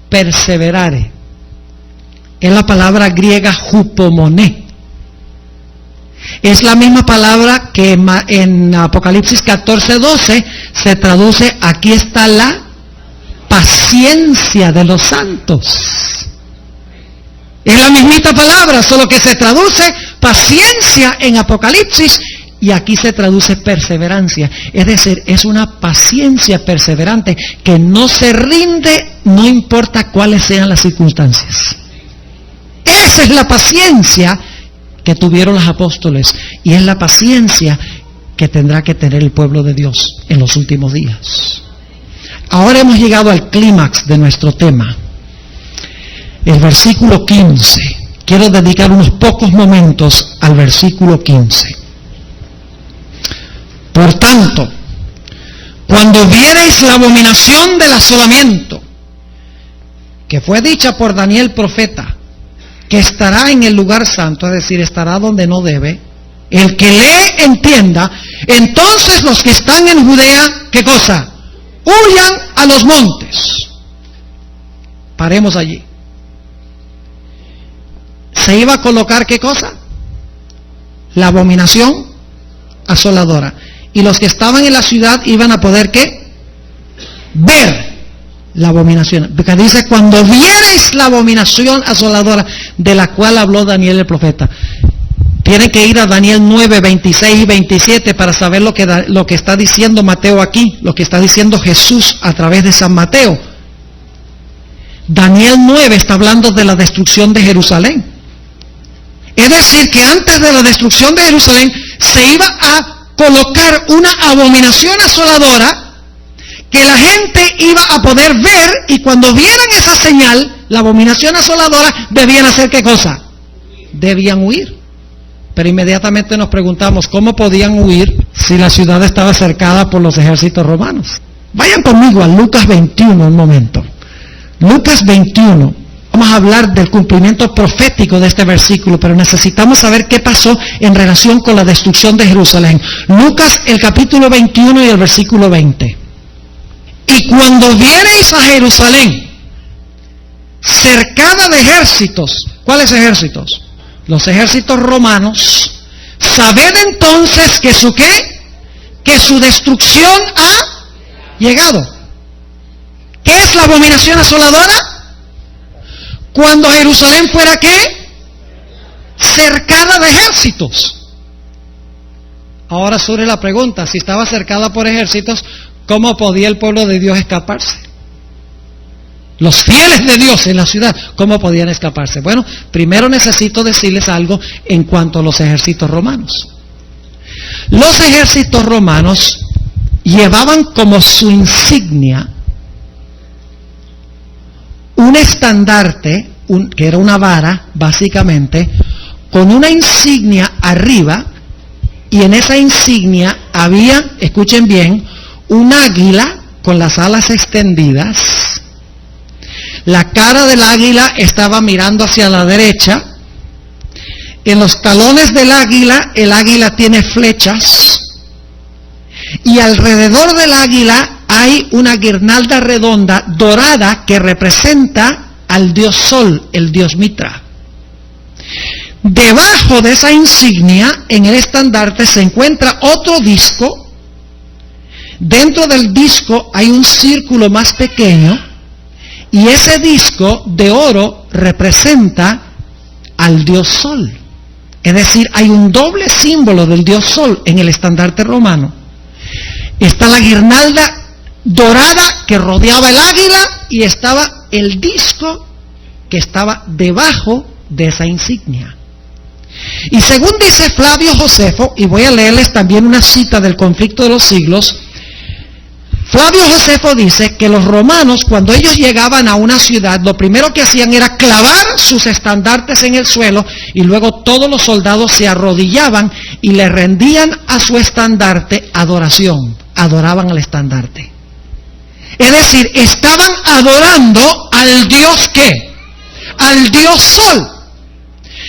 perseverare. Es la palabra griega hupomoné. Es la misma palabra que en Apocalipsis 14:12 se traduce: aquí está la paciencia de los santos. Es la mismita palabra, solo que se traduce paciencia en Apocalipsis y aquí se traduce perseverancia. Es decir, es una paciencia perseverante que no se rinde, no importa cuáles sean las circunstancias. Esa es la paciencia que tuvieron los apóstoles y es la paciencia que tendrá que tener el pueblo de Dios en los últimos días. Ahora hemos llegado al clímax de nuestro tema. El versículo 15. Quiero dedicar unos pocos momentos al versículo 15. Por tanto, cuando viereis la abominación del asolamiento, que fue dicha por Daniel profeta, que estará en el lugar santo, es decir, estará donde no debe, el que lee entienda, entonces los que están en Judea, ¿qué cosa? Huyan a los montes. Paremos allí. ¿Se iba a colocar qué cosa? La abominación asoladora. Y los que estaban en la ciudad iban a poder ¿qué? Ver la abominación. Porque dice, cuando viereis la abominación asoladora de la cual habló Daniel el profeta. Tienen que ir a Daniel 9, 26 y 27 para saber lo que está diciendo Mateo aquí, lo que está diciendo Jesús a través de San Mateo. Daniel 9 está hablando de la destrucción de Jerusalén. Es decir, que antes de la destrucción de Jerusalén se iba a colocar una abominación asoladora que la gente iba a poder ver, y cuando vieran esa señal, la abominación asoladora, debían hacer ¿qué cosa? Debían huir. Pero inmediatamente nos preguntamos, ¿cómo podían huir si la ciudad estaba cercada por los ejércitos romanos? Vayan conmigo a Lucas 21 un momento. Lucas 21. Vamos a hablar del cumplimiento profético de este versículo, pero necesitamos saber qué pasó en relación con la destrucción de Jerusalén. Lucas, el capítulo 21 y el versículo 20. Y cuando viereis a Jerusalén cercada de ejércitos, ¿cuáles ejércitos? Los ejércitos romanos, sabed entonces que su ¿qué? Que su destrucción ha llegado. ¿Qué es la abominación asoladora? Cuando Jerusalén fuera ¿qué? Cercada de ejércitos. Ahora surge la pregunta, si estaba cercada por ejércitos, ¿cómo podía el pueblo de Dios escaparse? Los fieles de Dios en la ciudad, ¿cómo podían escaparse? Bueno, primero necesito decirles algo en cuanto a los ejércitos romanos. Los ejércitos romanos llevaban como su insignia un estandarte, que era una vara, básicamente, con una insignia arriba, y en esa insignia había, escuchen bien, un águila con las alas extendidas. La cara del águila estaba mirando hacia la derecha. En los talones del águila, el águila tiene flechas. Y alrededor del águila hay una guirnalda redonda, dorada, que representa al dios Sol, el dios Mitra. Debajo de esa insignia, en el estandarte, se encuentra otro disco. Dentro del disco hay un círculo más pequeño, y ese disco de oro representa al dios Sol. Es decir, hay un doble símbolo del dios Sol en el estandarte romano. Está la guirnalda dorada que rodeaba el águila, y estaba el disco que estaba debajo de esa insignia. Y según dice Flavio Josefo, y voy a leerles también una cita del Conflicto de los Siglos, Flavio Josefo dice que los romanos, cuando ellos llegaban a una ciudad, lo primero que hacían era clavar sus estandartes en el suelo, y luego todos los soldados se arrodillaban y le rendían a su estandarte adoración, adoraban al estandarte. Es decir, estaban adorando al dios ¿qué? Al dios Sol.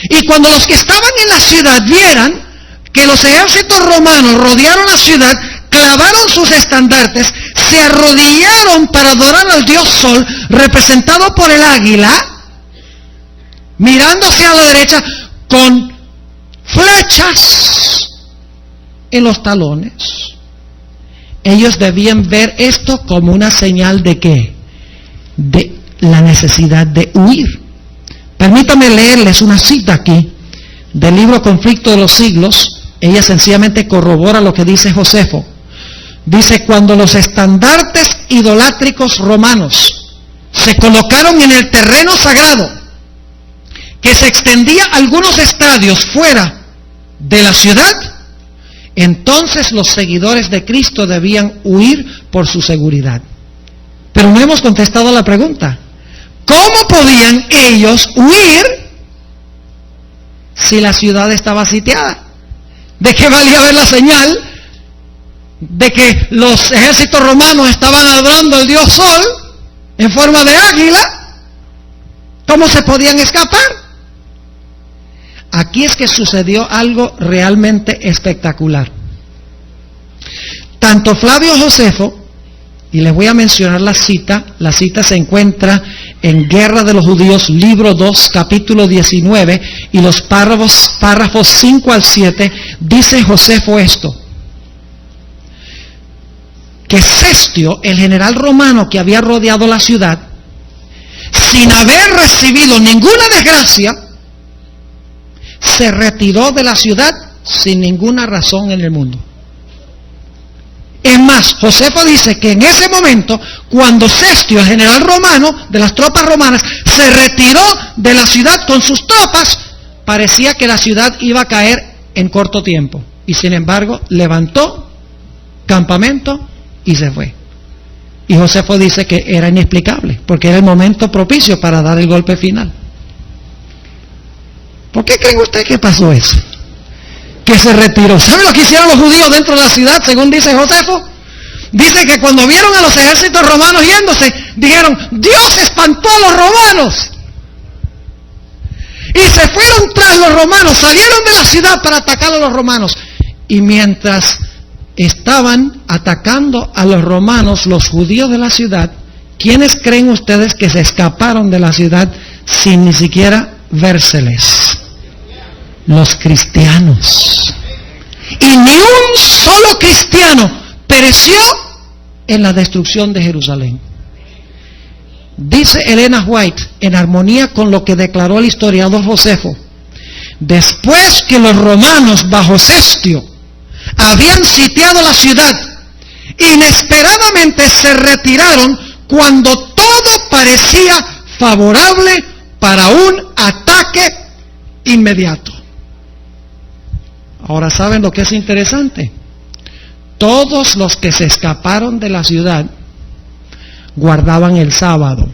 Y cuando los que estaban en la ciudad vieran que los ejércitos romanos rodearon la ciudad, clavaron sus estandartes, se arrodillaron para adorar al dios Sol, representado por el águila, mirando hacia la derecha con flechas en los talones. Ellos debían ver esto como una señal de ¿qué? De la necesidad de huir. Permítame leerles una cita aquí del libro Conflicto de los Siglos. Ella sencillamente corrobora lo que dice Josefo. Dice: cuando los estandartes idolátricos romanos se colocaron en el terreno sagrado, que se extendía algunos estadios fuera de la ciudad, entonces los seguidores de Cristo debían huir por su seguridad. Pero no hemos contestado la pregunta: ¿cómo podían ellos huir si la ciudad estaba sitiada? ¿De qué valía ver la señal de que los ejércitos romanos estaban adorando al dios Sol en forma de águila? ¿Cómo se podían escapar? Aquí es que sucedió algo realmente espectacular. Tanto Flavio Josefo, y les voy a mencionar la cita se encuentra en Guerra de los Judíos, libro 2, capítulo 19, y los párrafos 5 al 7, dice Josefo esto: que Cestio, el general romano que había rodeado la ciudad, sin haber recibido ninguna desgracia, se retiró de la ciudad sin ninguna razón en el mundo. Es más, Josefo dice que en ese momento, cuando Cestio, el general romano de las tropas romanas, se retiró de la ciudad con sus tropas, parecía que la ciudad iba a caer en corto tiempo. Y sin embargo, levantó campamento y se fue. Y Josefo dice que era inexplicable, porque era el momento propicio para dar el golpe final. ¿Por qué creen ustedes que pasó eso? Que se retiró. ¿Saben lo que hicieron los judíos dentro de la ciudad, según dice Josefo? Dice que cuando vieron a los ejércitos romanos yéndose, dijeron: Dios espantó a los romanos. Y se fueron tras los romanos, salieron de la ciudad para atacar a los romanos. Y mientras estaban atacando a los romanos, los judíos de la ciudad, ¿quiénes creen ustedes que se escaparon de la ciudad sin ni siquiera vérseles? Los cristianos. Y ni un solo cristiano pereció en la destrucción de Jerusalén. Dice Elena White, en armonía con lo que declaró el historiador Josefo: después que los romanos bajo Cestio habían sitiado la ciudad, inesperadamente se retiraron cuando todo parecía favorable para un ataque inmediato. Ahora, ¿saben lo que es interesante? Todos los que se escaparon de la ciudad guardaban el sábado.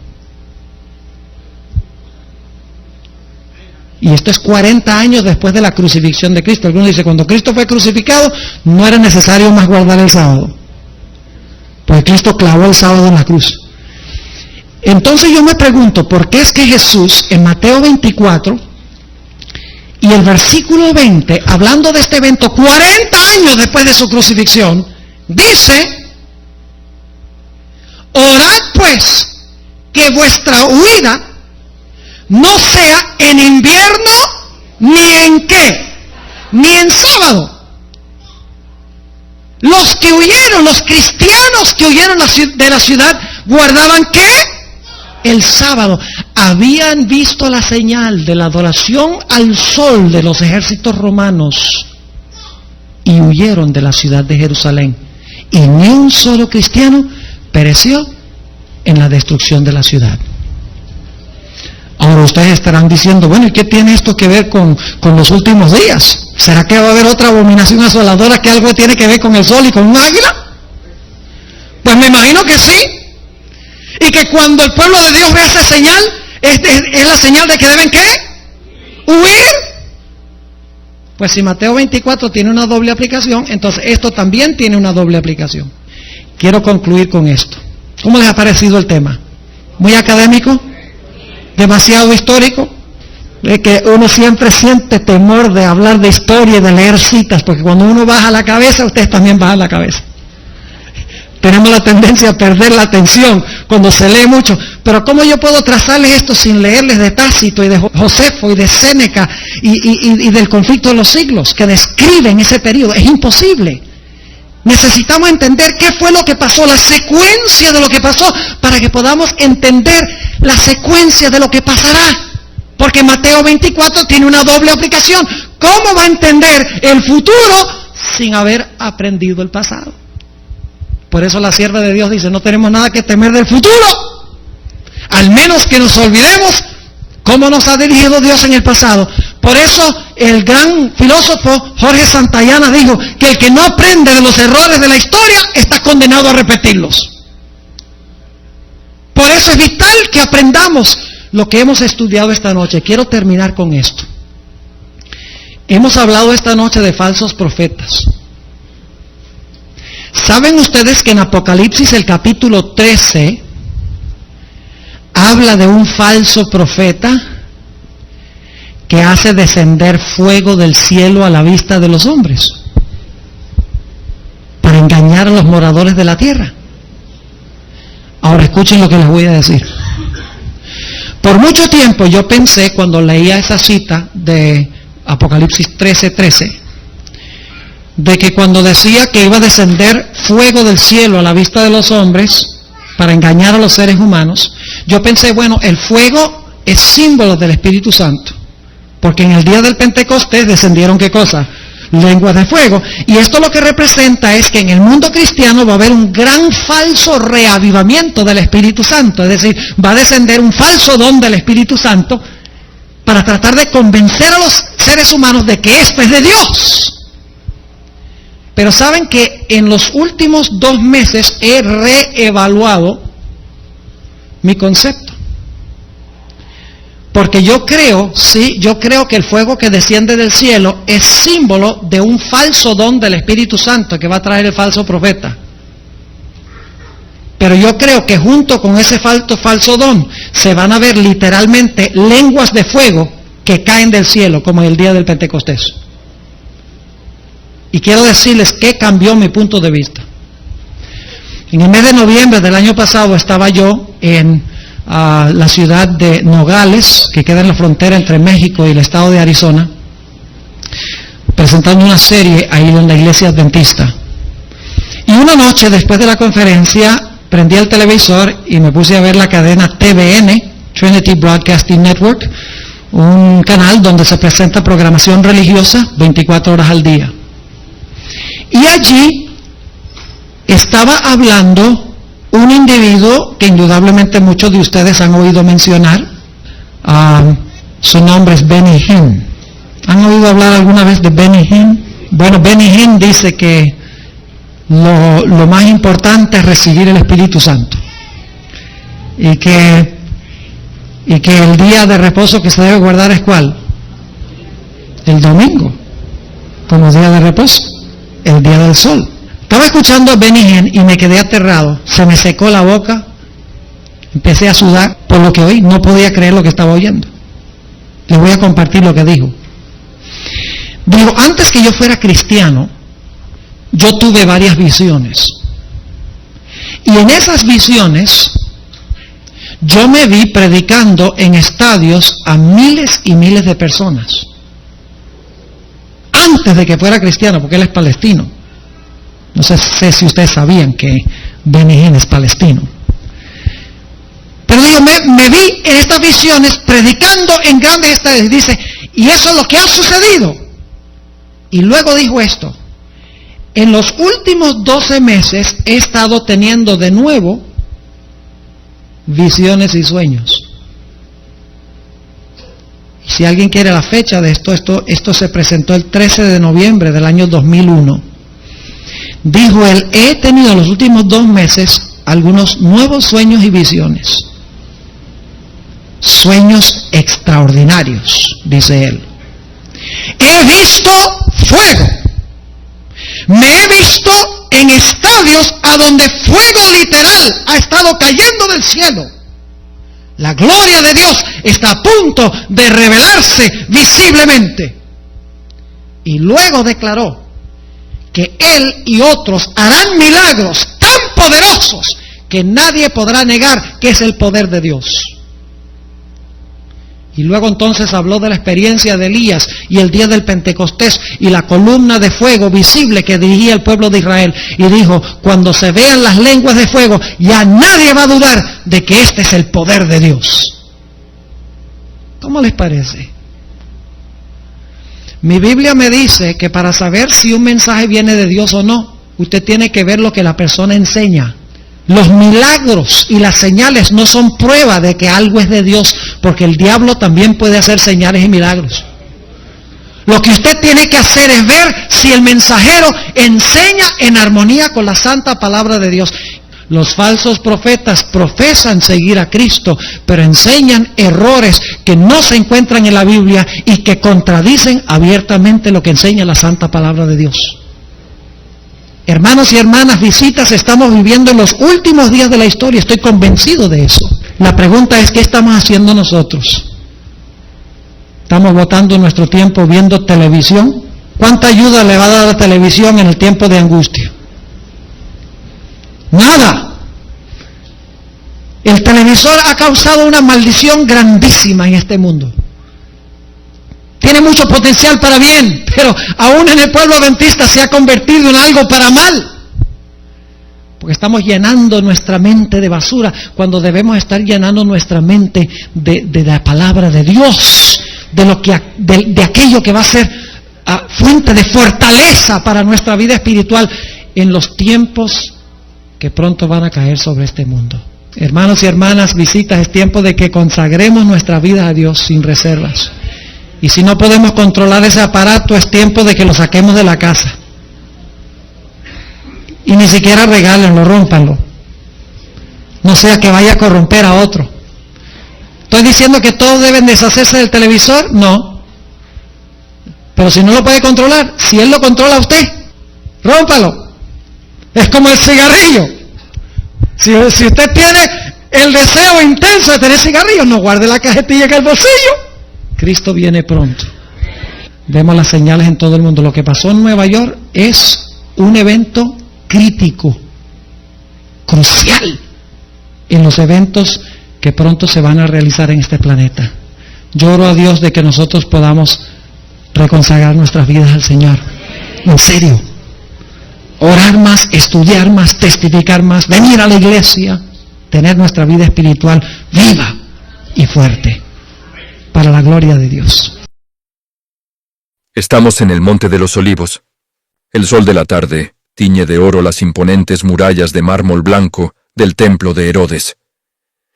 Y esto es 40 años después de la crucifixión de Cristo. Algunos dicen, cuando Cristo fue crucificado, no era necesario más guardar el sábado, porque Cristo clavó el sábado en la cruz. Entonces yo me pregunto, ¿por qué es que Jesús en Mateo 24 y el versículo 20, hablando de este evento 40 años después de su crucifixión, dice: orad pues que vuestra huida no sea en invierno, ni en qué, ni en sábado? Los que huyeron, los cristianos que huyeron de la ciudad, guardaban ¿qué? El sábado. Habían visto la señal de la adoración al sol de los ejércitos romanos y huyeron de la ciudad de Jerusalén. Y ni un solo cristiano pereció en la destrucción de la ciudad. Ahora ustedes estarán diciendo, bueno, ¿y qué tiene esto que ver con los últimos días? ¿Será que va a haber otra abominación asoladora que algo tiene que ver con el sol y con un águila? Pues me imagino que sí. Y que cuando el pueblo de Dios ve esa señal, es la señal de que deben ¿qué? Huir. Pues si Mateo 24 tiene una doble aplicación, entonces esto también tiene una doble aplicación. Quiero concluir con esto. ¿Cómo les ha parecido el tema? ¿Muy académico? ¿Demasiado histórico? Es que uno siempre siente temor de hablar de historia y de leer citas, porque cuando uno baja la cabeza, ustedes también bajan la cabeza. tenemos la tendencia a perder la atención cuando se lee mucho. Pero ¿cómo yo puedo trazarles esto sin leerles de Tácito y de Josefo y de Séneca y del conflicto de los siglos que describen ese periodo? Es imposible. Necesitamos entender qué fue lo que pasó, la secuencia de lo que pasó, para que podamos entender la secuencia de lo que pasará. Porque Mateo 24 tiene una doble aplicación. ¿Cómo va a entender el futuro sin haber aprendido el pasado? Por eso la sierva de Dios dice, no tenemos nada que temer del futuro, al menos que nos olvidemos cómo nos ha dirigido Dios en el pasado. Por eso el gran filósofo Jorge Santayana dijo que el que no aprende de los errores de la historia está condenado a repetirlos. Por eso es vital que aprendamos lo que hemos estudiado esta noche. Quiero terminar con esto. Hemos hablado esta noche de falsos profetas. ¿Saben ustedes que en Apocalipsis el capítulo 13 habla de un falso profeta que hace descender fuego del cielo a la vista de los hombres para engañar a los moradores de la tierra? Ahora escuchen lo que les voy a decir. Por mucho tiempo yo pensé, cuando leía esa cita de Apocalipsis 13:13, de que cuando decía que iba a descender fuego del cielo a la vista de los hombres para engañar a los seres humanos, yo pensé, bueno, el fuego es símbolo del Espíritu Santo, porque en el día del Pentecostés descendieron, ¿qué cosa? Lenguas de fuego. Y esto lo que representa es que en el mundo cristiano va a haber un gran falso reavivamiento del Espíritu Santo, es decir, va a descender un falso don del Espíritu Santo para tratar de convencer a los seres humanos de que esto es de Dios. Pero saben que en los últimos 2 meses he reevaluado mi concepto. Porque yo creo que el fuego que desciende del cielo es símbolo de un falso don del Espíritu Santo que va a traer el falso profeta. Pero yo creo que junto con ese falso don se van a ver literalmente lenguas de fuego que caen del cielo, como en el día del Pentecostés. Y quiero decirles que cambió mi punto de vista. En el mes de noviembre del año pasado estaba yo en la ciudad de Nogales, que queda en la frontera entre México y el estado de Arizona, presentando una serie ahí en la iglesia adventista. Y una noche después de la conferencia prendí el televisor y me puse a ver la cadena TBN, Trinity Broadcasting Network, un canal donde se presenta programación religiosa 24 horas al día. Y allí estaba hablando un individuo que indudablemente muchos de ustedes han oído mencionar. Su nombre es Benny Hinn. ¿Han oído hablar alguna vez de Benny Hinn? Bueno, Benny Hinn dice que lo más importante es recibir el Espíritu Santo. Y que el día de reposo que se debe guardar es ¿cuál? El domingo, como día de reposo, el día del sol. Estaba escuchando a Benny Hinn y me quedé aterrado. Se me secó la boca, empecé a sudar por lo que oí. No podía creer lo que estaba oyendo. Les voy a compartir lo que dijo. Digo, antes que yo fuera cristiano, yo tuve varias visiones. Y en esas visiones, yo me vi predicando en estadios a miles y miles de personas. Antes de que fuera cristiano, porque él es palestino. No sé si ustedes sabían que Benny Hinn es palestino. Pero digo, me vi en estas visiones predicando en grandes estadios. Y dice, y eso es lo que ha sucedido. Y luego dijo esto: en los últimos 12 meses he estado teniendo de nuevo visiones y sueños. Y si alguien quiere la fecha de esto se presentó el 13 de noviembre del año 2001. Dijo él, he tenido en los últimos 2 meses algunos nuevos sueños y visiones. Sueños extraordinarios, dice él. He visto fuego. Me he visto en estadios a donde fuego literal ha estado cayendo del cielo. La gloria de Dios está a punto de revelarse visiblemente. Y luego declaró que él y otros harán milagros tan poderosos que nadie podrá negar que es el poder de Dios. Y luego entonces habló de la experiencia de Elías y el día del Pentecostés y la columna de fuego visible que dirigía el pueblo de Israel. Y dijo, cuando se vean las lenguas de fuego, ya nadie va a dudar de que este es el poder de Dios. ¿Cómo les parece? Mi Biblia me dice que para saber si un mensaje viene de Dios o no, usted tiene que ver lo que la persona enseña. Los milagros y las señales no son prueba de que algo es de Dios, porque el diablo también puede hacer señales y milagros. Lo que usted tiene que hacer es ver si el mensajero enseña en armonía con la santa palabra de Dios. Los falsos profetas profesan seguir a Cristo, pero enseñan errores que no se encuentran en la Biblia y que contradicen abiertamente lo que enseña la santa palabra de Dios. Hermanos y hermanas, visitas, estamos viviendo en los últimos días de la historia, estoy convencido de eso. La pregunta es, ¿qué estamos haciendo nosotros? ¿Estamos botando nuestro tiempo viendo televisión? ¿Cuánta ayuda le va a dar la televisión en el tiempo de angustia? Nada. El televisor ha causado una maldición grandísima en este mundo. Tiene mucho potencial para bien, pero aún en el pueblo adventista se ha convertido en algo para mal. Porque estamos llenando nuestra mente de basura cuando debemos estar llenando nuestra mente de la palabra de Dios, de aquello que va a ser fuente de fortaleza para nuestra vida espiritual en los tiempos que pronto van a caer sobre este mundo. Hermanos y hermanas, visitas, es tiempo de que consagremos nuestra vida a Dios sin reservas. Y si no podemos controlar ese aparato, es tiempo de que lo saquemos de la casa. Y ni siquiera regálenlo, rómpanlo. No sea que vaya a corromper a otro. ¿Estoy diciendo que todos deben deshacerse del televisor? No. Pero si no lo puede controlar, si él lo controla a usted, rómpalo. Es como el cigarrillo. Si usted tiene el deseo intenso de tener cigarrillos, no guarde la cajetilla en el bolsillo. Cristo viene pronto. Vemos las señales en todo el mundo. Lo que pasó en Nueva York es un evento crítico, crucial, en los eventos que pronto se van a realizar en este planeta. Yo oro a Dios de que nosotros podamos reconsagrar nuestras vidas al Señor. En serio. Orar más, estudiar más, testificar más, venir a la iglesia, tener nuestra vida espiritual viva y fuerte, para la gloria de Dios. Estamos en el Monte de los Olivos. El sol de la tarde tiñe de oro las imponentes murallas de mármol blanco del templo de Herodes.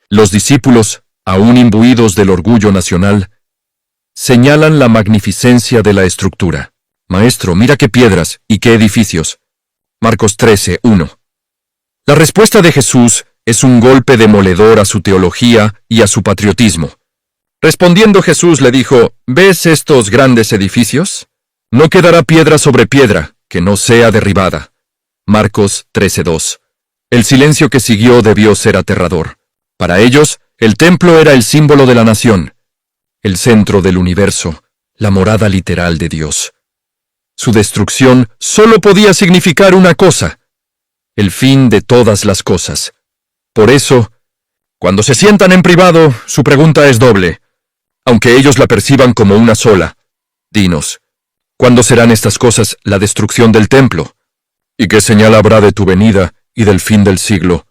Los discípulos, aún imbuidos del orgullo nacional, señalan la magnificencia de la estructura. Maestro, mira qué piedras y qué edificios. Marcos 13:1. La respuesta de Jesús es un golpe demoledor a su teología y a su patriotismo. Respondiendo Jesús le dijo, ¿ves estos grandes edificios? No quedará piedra sobre piedra que no sea derribada. Marcos 13:2. El silencio que siguió debió ser aterrador. Para ellos, el templo era el símbolo de la nación, el centro del universo, la morada literal de Dios. Su destrucción solo podía significar una cosa, el fin de todas las cosas. Por eso, cuando se sientan en privado, su pregunta es doble, aunque ellos la perciban como una sola. Dinos, ¿cuándo serán estas cosas la destrucción del templo? ¿Y qué señal habrá de tu venida y del fin del siglo?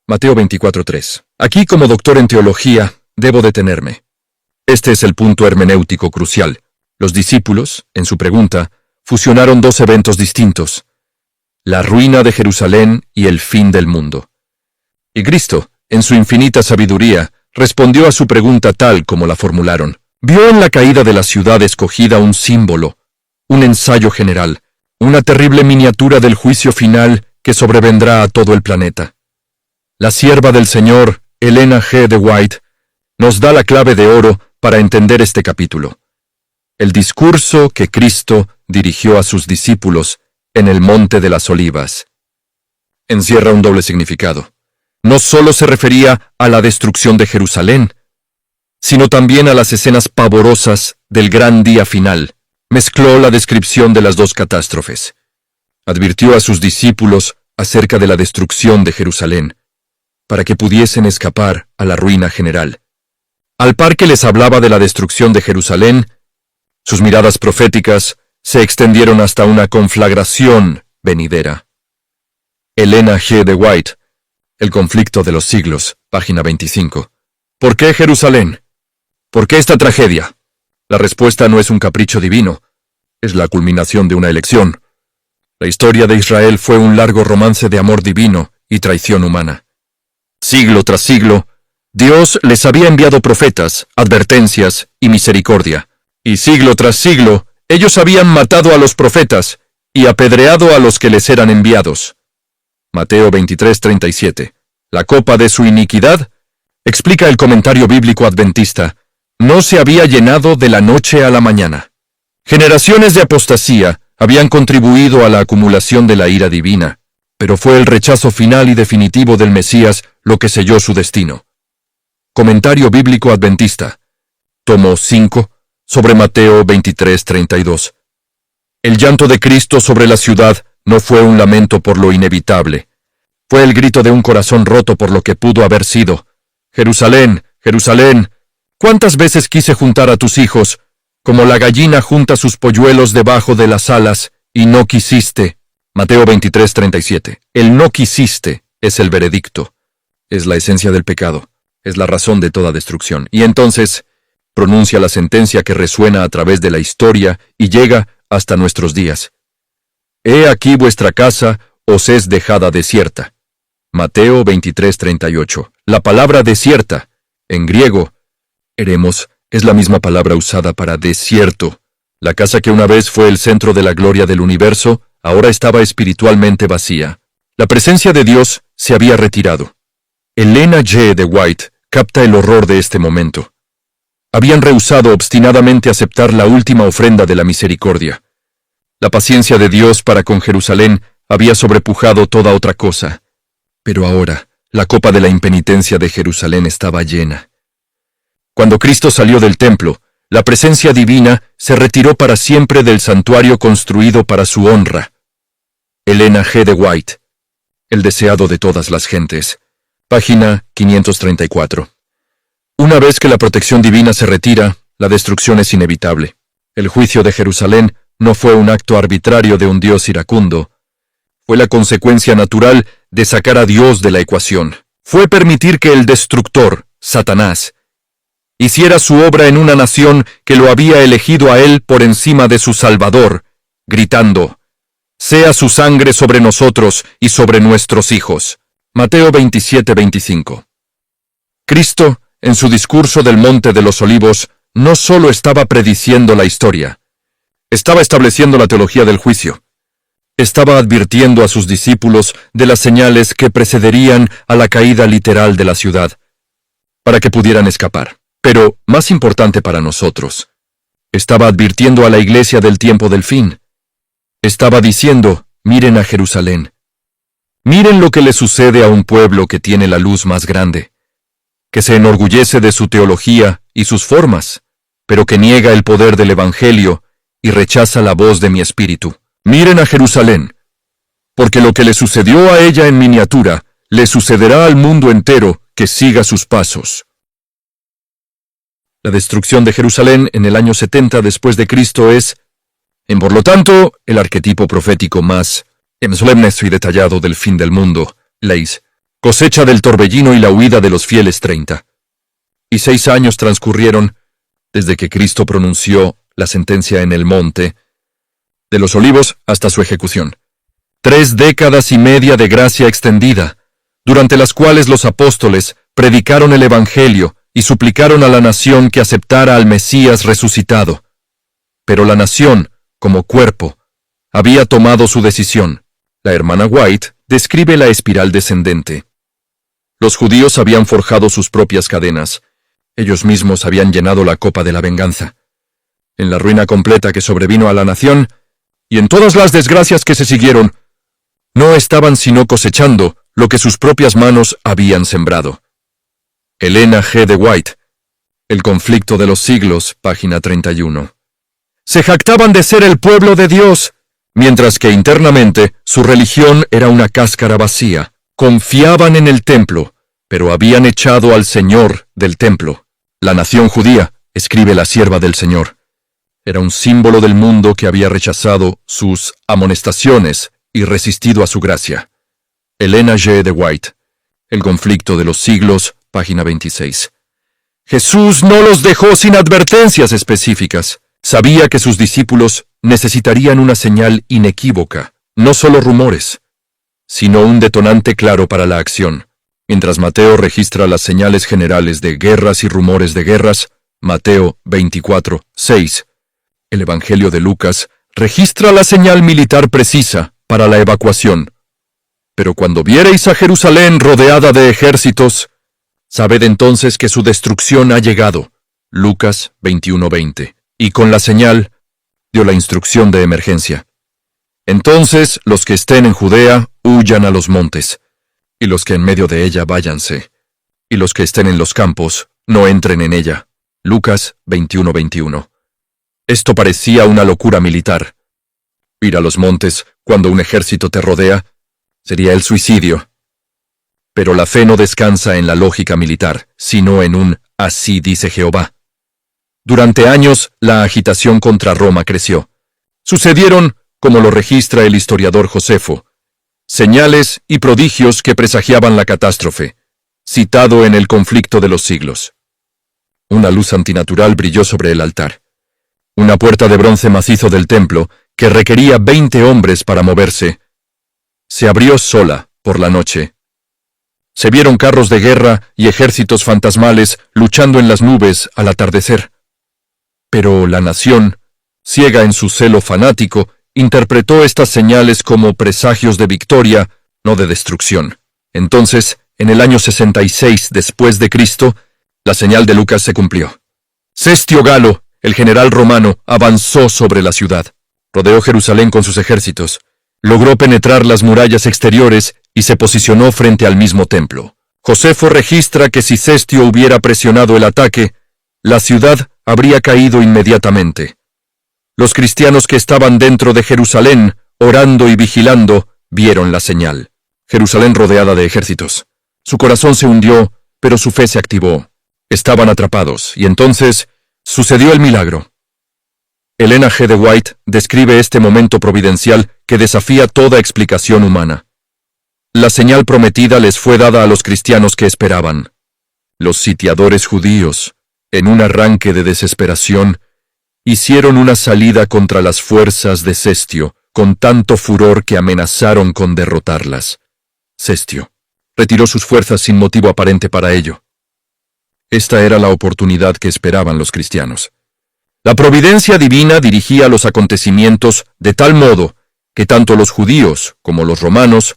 Mateo 24:3. Aquí, como doctor en teología, debo detenerme. Este es el punto hermenéutico crucial. Los discípulos, en su pregunta, fusionaron dos eventos distintos: la ruina de Jerusalén y el fin del mundo. Y Cristo, en su infinita sabiduría, respondió a su pregunta tal como la formularon. Vio en la caída de la ciudad escogida un símbolo, un ensayo general, una terrible miniatura del juicio final que sobrevendrá a todo el planeta. La sierva del Señor, Elena G. de White, nos da la clave de oro para entender este capítulo. El discurso que Cristo dirigió a sus discípulos en el Monte de las Olivas encierra un doble significado. No solo se refería a la destrucción de Jerusalén, sino también a las escenas pavorosas del gran día final. Mezcló la descripción de las dos catástrofes. Advirtió a sus discípulos acerca de la destrucción de Jerusalén, para que pudiesen escapar a la ruina general. Al par que les hablaba de la destrucción de Jerusalén, sus miradas proféticas se extendieron hasta una conflagración venidera. Elena G. de White, El conflicto de los siglos, página 25. ¿Por qué Jerusalén? ¿Por qué esta tragedia? La respuesta no es un capricho divino, es la culminación de una elección. La historia de Israel fue un largo romance de amor divino y traición humana. Siglo tras siglo, Dios les había enviado profetas, advertencias y misericordia. Y siglo tras siglo, ellos habían matado a los profetas y apedreado a los que les eran enviados. Mateo 23:37. La copa de su iniquidad, explica el comentario bíblico adventista, no se había llenado de la noche a la mañana. Generaciones de apostasía habían contribuido a la acumulación de la ira divina, pero fue el rechazo final y definitivo del Mesías lo que selló su destino. Comentario bíblico adventista, tomo 5, sobre Mateo 23:32. El llanto de Cristo sobre la ciudad no fue un lamento por lo inevitable. Fue el grito de un corazón roto por lo que pudo haber sido. Jerusalén, Jerusalén, ¿cuántas veces quise juntar a tus hijos, como la gallina junta sus polluelos debajo de las alas, y no quisiste? Mateo 23:37. El no quisiste es el veredicto. Es la esencia del pecado. Es la razón de toda destrucción. Y entonces pronuncia la sentencia que resuena a través de la historia y llega hasta nuestros días. He aquí vuestra casa os es dejada desierta. Mateo 23:38. La palabra desierta, en griego, eremos, es la misma palabra usada para desierto. La casa que una vez fue el centro de la gloria del universo, ahora estaba espiritualmente vacía. La presencia de Dios se había retirado. Elena G. de White capta el horror de este momento. Habían rehusado obstinadamente aceptar la última ofrenda de la misericordia. La paciencia de Dios para con Jerusalén había sobrepujado toda otra cosa. Pero ahora, la copa de la impenitencia de Jerusalén estaba llena. Cuando Cristo salió del templo, la presencia divina se retiró para siempre del santuario construido para su honra. Elena G. de White, El deseado de todas las gentes, página 534. Una vez que la protección divina se retira, la destrucción es inevitable. El juicio de Jerusalén no fue un acto arbitrario de un Dios iracundo. Fue la consecuencia natural de sacar a Dios de la ecuación. Fue permitir que el destructor, Satanás, hiciera su obra en una nación que lo había elegido a él por encima de su Salvador, gritando, «Sea su sangre sobre nosotros y sobre nuestros hijos». Mateo 27:25. Cristo, en su discurso del Monte de los Olivos, no solo estaba prediciendo la historia, estaba estableciendo la teología del juicio. Estaba advirtiendo a sus discípulos de las señales que precederían a la caída literal de la ciudad, para que pudieran escapar. Pero, más importante para nosotros, estaba advirtiendo a la iglesia del tiempo del fin. Estaba diciendo, miren a Jerusalén. Miren lo que le sucede a un pueblo que tiene la luz más grande, que se enorgullece de su teología y sus formas, pero que niega el poder del Evangelio y rechaza la voz de mi espíritu. Miren a Jerusalén, porque lo que le sucedió a ella en miniatura, le sucederá al mundo entero que siga sus pasos. La destrucción de Jerusalén en el año 70 después de Cristo es, por lo tanto, el arquetipo profético más solemne y detallado del fin del mundo, leis, cosecha del torbellino y la huida de los fieles 30. Y 6 años transcurrieron desde que Cristo pronunció la sentencia en el monte de los Olivos hasta su ejecución. 3 décadas y media de gracia extendida, durante las cuales los apóstoles predicaron el Evangelio y suplicaron a la nación que aceptara al Mesías resucitado. Pero la nación, como cuerpo, había tomado su decisión. La hermana White describe la espiral descendente. Los judíos habían forjado sus propias cadenas. Ellos mismos habían llenado la copa de la venganza. En la ruina completa que sobrevino a la nación, y en todas las desgracias que se siguieron, no estaban sino cosechando lo que sus propias manos habían sembrado. Elena G. de White, El conflicto de los siglos, página 31. Se jactaban de ser el pueblo de Dios, mientras que internamente su religión era una cáscara vacía. Confiaban en el templo, pero habían echado al Señor del templo. La nación judía, escribe la sierva del Señor, era un símbolo del mundo que había rechazado sus amonestaciones y resistido a su gracia. Ellen G. de White, El conflicto de los siglos, página 26. Jesús no los dejó sin advertencias específicas. Sabía que sus discípulos necesitarían una señal inequívoca, no solo rumores, sino un detonante claro para la acción. Mientras Mateo registra las señales generales de guerras y rumores de guerras, Mateo 24:6, el Evangelio de Lucas registra la señal militar precisa para la evacuación. Pero cuando viereis a Jerusalén rodeada de ejércitos, sabed entonces que su destrucción ha llegado. Lucas 21:20. Y con la señal, dio la instrucción de emergencia. Entonces los que estén en Judea, huyan a los montes, y los que en medio de ella váyanse, y los que estén en los campos, no entren en ella. Lucas 21:21. Esto parecía una locura militar. Ir a los montes cuando un ejército te rodea sería el suicidio. Pero la fe no descansa en la lógica militar, sino en un «así dice Jehová». Durante años, la agitación contra Roma creció. Sucedieron, como lo registra el historiador Josefo, señales y prodigios que presagiaban la catástrofe, citado en el conflicto de los siglos. Una luz antinatural brilló sobre el altar. Una puerta de bronce macizo del templo, que requería 20 hombres para moverse, se abrió sola por la noche. Se vieron carros de guerra y ejércitos fantasmales luchando en las nubes al atardecer. Pero la nación, ciega en su celo fanático, interpretó estas señales como presagios de victoria, no de destrucción. Entonces, en el año 66 después de Cristo, la señal de Lucas se cumplió. Cestio Galo, el general romano, avanzó sobre la ciudad. Rodeó Jerusalén con sus ejércitos. Logró penetrar las murallas exteriores y se posicionó frente al mismo templo. Josefo registra que si Cestio hubiera presionado el ataque, la ciudad habría caído inmediatamente. Los cristianos que estaban dentro de Jerusalén, orando y vigilando, vieron la señal. Jerusalén rodeada de ejércitos. Su corazón se hundió, pero su fe se activó. Estaban atrapados, y entonces sucedió el milagro. Ellen G. de White describe este momento providencial que desafía toda explicación humana. La señal prometida les fue dada a los cristianos que esperaban. Los sitiadores judíos, en un arranque de desesperación, hicieron una salida contra las fuerzas de Cestio, con tanto furor que amenazaron con derrotarlas. Cestio retiró sus fuerzas sin motivo aparente para ello. Esta era la oportunidad que esperaban los cristianos. La providencia divina dirigía los acontecimientos de tal modo que tanto los judíos como los romanos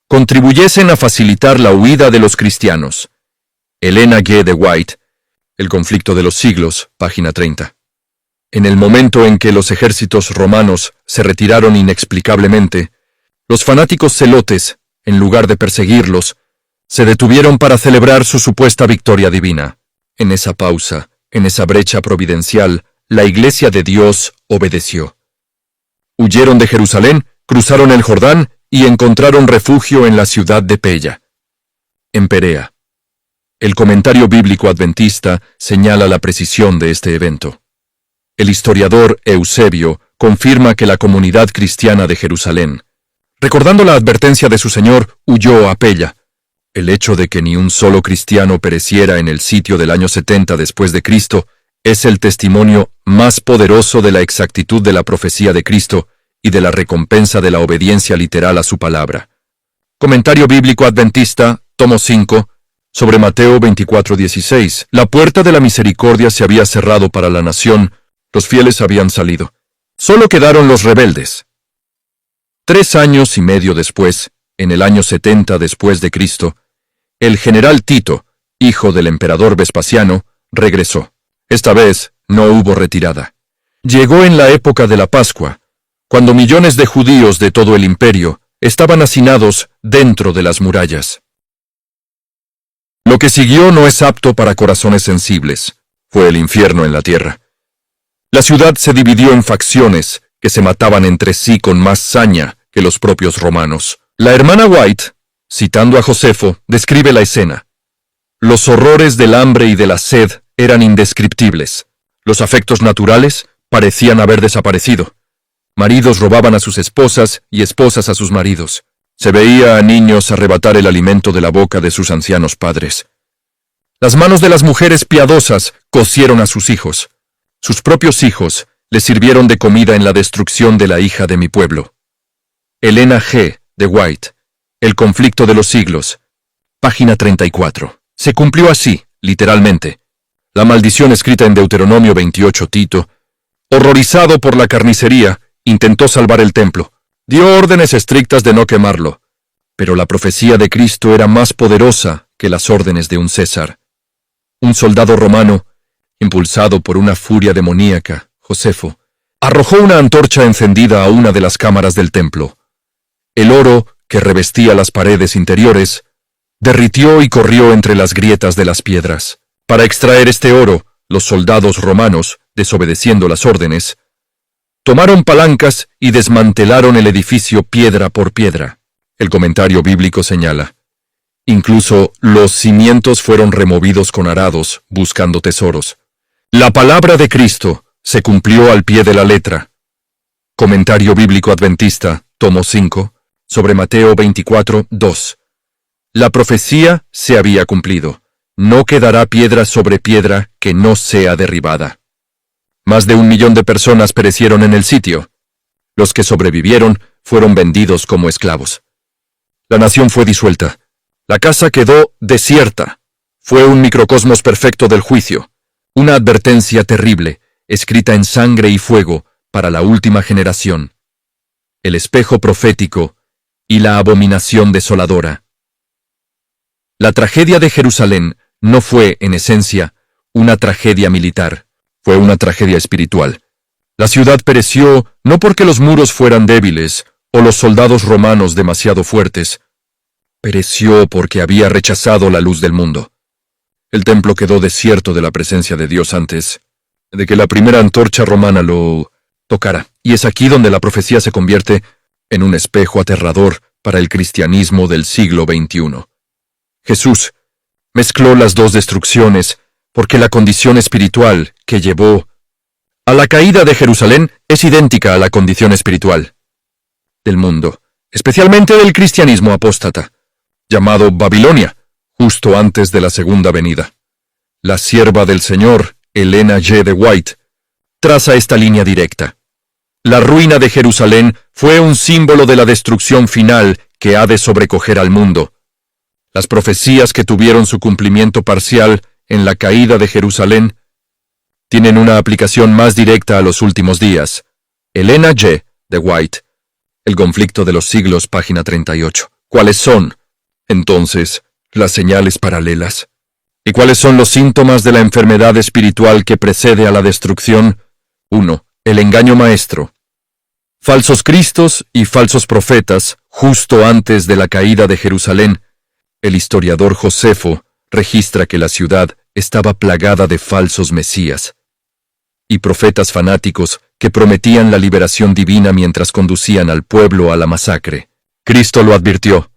contribuyesen a facilitar la huida de los cristianos. Ellen G. de White, El conflicto de los siglos, página 30. En el momento en que los ejércitos romanos se retiraron inexplicablemente, los fanáticos celotes, en lugar de perseguirlos, se detuvieron para celebrar su supuesta victoria divina. En esa pausa, en esa brecha providencial, la Iglesia de Dios obedeció. Huyeron de Jerusalén, cruzaron el Jordán y encontraron refugio en la ciudad de Pella, en Perea. El comentario bíblico adventista señala la precisión de este evento. El historiador Eusebio confirma que la comunidad cristiana de Jerusalén, recordando la advertencia de su Señor, huyó a Pella. El hecho de que ni un solo cristiano pereciera en el sitio del año 70 después de Cristo es el testimonio más poderoso de la exactitud de la profecía de Cristo y de la recompensa de la obediencia literal a su palabra. Comentario bíblico adventista, tomo 5, sobre Mateo 24:16. La puerta de la misericordia se había cerrado para la nación, los fieles habían salido. Solo quedaron los rebeldes. 3 años y medio después, en el año 70 después de Cristo, el general Tito, hijo del emperador Vespasiano, regresó. Esta vez no hubo retirada. Llegó en la época de la Pascua, cuando millones de judíos de todo el imperio estaban hacinados dentro de las murallas. Lo que siguió no es apto para corazones sensibles. Fue el infierno en la tierra. La ciudad se dividió en facciones que se mataban entre sí con más saña que los propios romanos. La hermana White, citando a Josefo, describe la escena. Los horrores del hambre y de la sed eran indescriptibles. Los afectos naturales parecían haber desaparecido. Maridos robaban a sus esposas y esposas a sus maridos. Se veía a niños arrebatar el alimento de la boca de sus ancianos padres. Las manos de las mujeres piadosas cocieron a sus hijos. Sus propios hijos les sirvieron de comida en la destrucción de la hija de mi pueblo. Elena G. de White, El conflicto de los siglos, página 34. Se cumplió así, literalmente. La maldición escrita en Deuteronomio 28. Tito, horrorizado por la carnicería, intentó salvar el templo. Dio órdenes estrictas de no quemarlo. Pero la profecía de Cristo era más poderosa que las órdenes de un César. Un soldado romano, impulsado por una furia demoníaca, Josefo, arrojó una antorcha encendida a una de las cámaras del templo. El oro, que revestía las paredes interiores, derritió y corrió entre las grietas de las piedras. Para extraer este oro, los soldados romanos, desobedeciendo las órdenes, tomaron palancas y desmantelaron el edificio piedra por piedra. El comentario bíblico señala, incluso los cimientos fueron removidos con arados, buscando tesoros. La palabra de Cristo se cumplió al pie de la letra. Comentario bíblico adventista, tomo 5, sobre Mateo 24, 2. La profecía se había cumplido. No quedará piedra sobre piedra que no sea derribada. Más de 1 millón de personas perecieron en el sitio. Los que sobrevivieron fueron vendidos como esclavos. La nación fue disuelta. La casa quedó desierta. Fue un microcosmos perfecto del juicio. Una advertencia terrible, escrita en sangre y fuego para la última generación. El espejo profético y la abominación desoladora. La tragedia de Jerusalén no fue, en esencia, una tragedia militar. Fue una tragedia espiritual. La ciudad pereció no porque los muros fueran débiles o los soldados romanos demasiado fuertes. Pereció porque había rechazado la luz del mundo. El templo quedó desierto de la presencia de Dios antes de que la primera antorcha romana lo tocara. Y es aquí donde la profecía se convierte en un espejo aterrador para el cristianismo del siglo XXI. Jesús mezcló las dos destrucciones porque la condición espiritual que llevó a la caída de Jerusalén es idéntica a la condición espiritual del mundo, especialmente del cristianismo apóstata, llamado Babilonia, justo antes de la segunda venida. La sierva del Señor, Elena G. de White, traza esta línea directa. La ruina de Jerusalén fue un símbolo de la destrucción final que ha de sobrecoger al mundo. Las profecías que tuvieron su cumplimiento parcial en la caída de Jerusalén tienen una aplicación más directa a los últimos días. Elena G. de White, El conflicto de los siglos, página 38. ¿Cuáles son, entonces, las señales paralelas? ¿Y cuáles son los síntomas de la enfermedad espiritual que precede a la destrucción? 1. El engaño maestro. Falsos cristos y falsos profetas, justo antes de la caída de Jerusalén. El historiador Josefo registra que la ciudad estaba plagada de falsos mesías y profetas fanáticos que prometían la liberación divina mientras conducían al pueblo a la masacre. Cristo lo advirtió,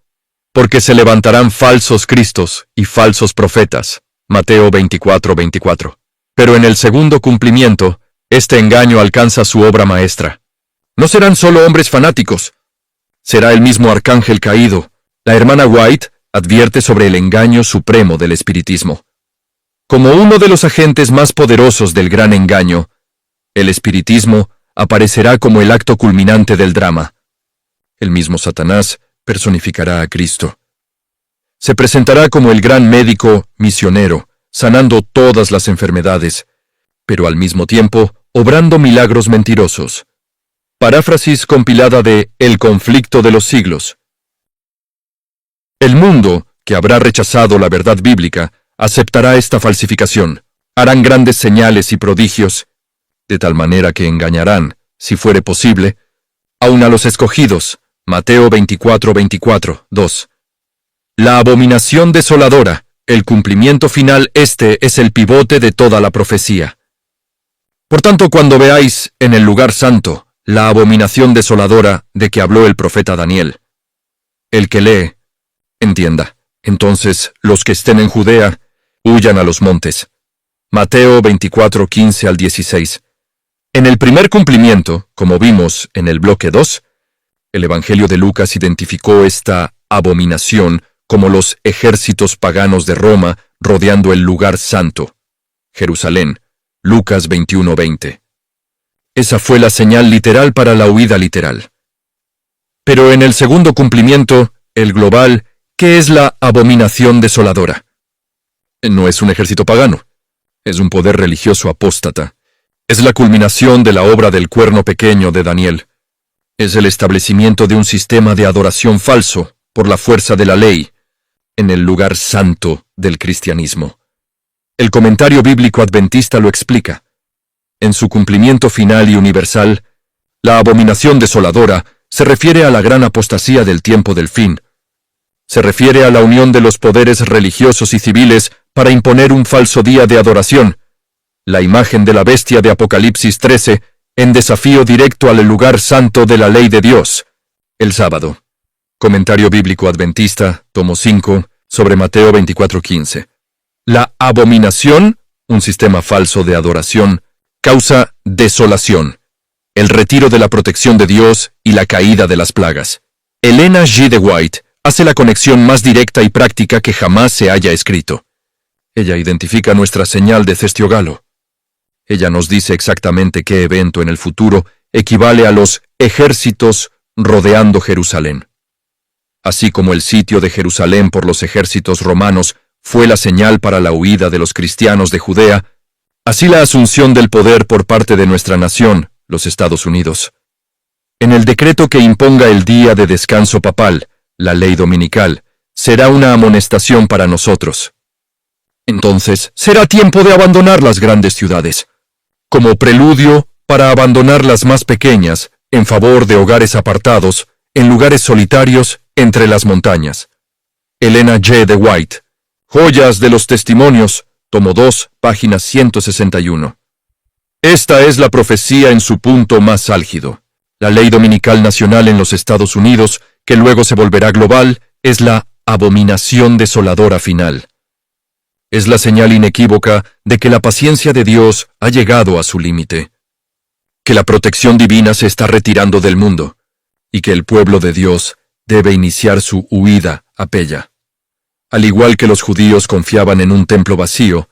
porque se levantarán falsos cristos y falsos profetas. Mateo 24, 24. Pero en el segundo cumplimiento, este engaño alcanza su obra maestra. No serán solo hombres fanáticos. Será el mismo arcángel caído. La hermana White advierte sobre el engaño supremo del espiritismo. Como uno de los agentes más poderosos del gran engaño, el espiritismo aparecerá como el acto culminante del drama. El mismo Satanás personificará a Cristo. Se presentará como el gran médico misionero, sanando todas las enfermedades, pero al mismo tiempo obrando milagros mentirosos. Paráfrasis compilada de El conflicto de los siglos. El mundo, que habrá rechazado la verdad bíblica, aceptará esta falsificación. Harán grandes señales y prodigios, de tal manera que engañarán, si fuere posible, aun a los escogidos. Mateo 24, 24, 2. La abominación desoladora, el cumplimiento final, este es el pivote de toda la profecía. Por tanto, cuando veáis en el lugar santo, la abominación desoladora de que habló el profeta Daniel. El que lee, entienda. Entonces, los que estén en Judea, huyan a los montes. Mateo 24, 15 al 16. En el primer cumplimiento, como vimos en el bloque 2, el Evangelio de Lucas identificó esta abominación como los ejércitos paganos de Roma rodeando el lugar santo, Jerusalén, Lucas 21, 20. Esa fue la señal literal para la huida literal. Pero en el segundo cumplimiento, el global, ¿qué es la abominación desoladora? No es un ejército pagano, es un poder religioso apóstata. Es la culminación de la obra del cuerno pequeño de Daniel. Es el establecimiento de un sistema de adoración falso, por la fuerza de la ley, en el lugar santo del cristianismo. El comentario bíblico adventista lo explica. En su cumplimiento final y universal, la abominación desoladora se refiere a la gran apostasía del tiempo del fin. Se refiere a la unión de los poderes religiosos y civiles para imponer un falso día de adoración, la imagen de la bestia de Apocalipsis 13, en desafío directo al lugar santo de la ley de Dios, el sábado. Comentario bíblico adventista, tomo 5, sobre Mateo 24:15. La abominación, un sistema falso de adoración, causa desolación, el retiro de la protección de Dios y la caída de las plagas. Elena G. de White hace la conexión más directa y práctica que jamás se haya escrito. Ella identifica nuestra señal de cestiogalo. Ella nos dice exactamente qué evento en el futuro equivale a los ejércitos rodeando Jerusalén. Así como el sitio de Jerusalén por los ejércitos romanos fue la señal para la huida de los cristianos de Judea, así la asunción del poder por parte de nuestra nación, los Estados Unidos. En el decreto que imponga el día de descanso papal, la ley dominical, será una amonestación para nosotros. Entonces, será tiempo de abandonar las grandes ciudades, como preludio para abandonar las más pequeñas en favor de hogares apartados, en lugares solitarios entre las montañas. Elena G. de White, Joyas de los Testimonios, tomo 2, página 161. Esta es la profecía en su punto más álgido. La ley dominical nacional en los Estados Unidos, que luego se volverá global, es la abominación desoladora final. Es la señal inequívoca de que la paciencia de Dios ha llegado a su límite, que la protección divina se está retirando del mundo, y que el pueblo de Dios debe iniciar su huida a Pella. Al igual que los judíos confiaban en un templo vacío,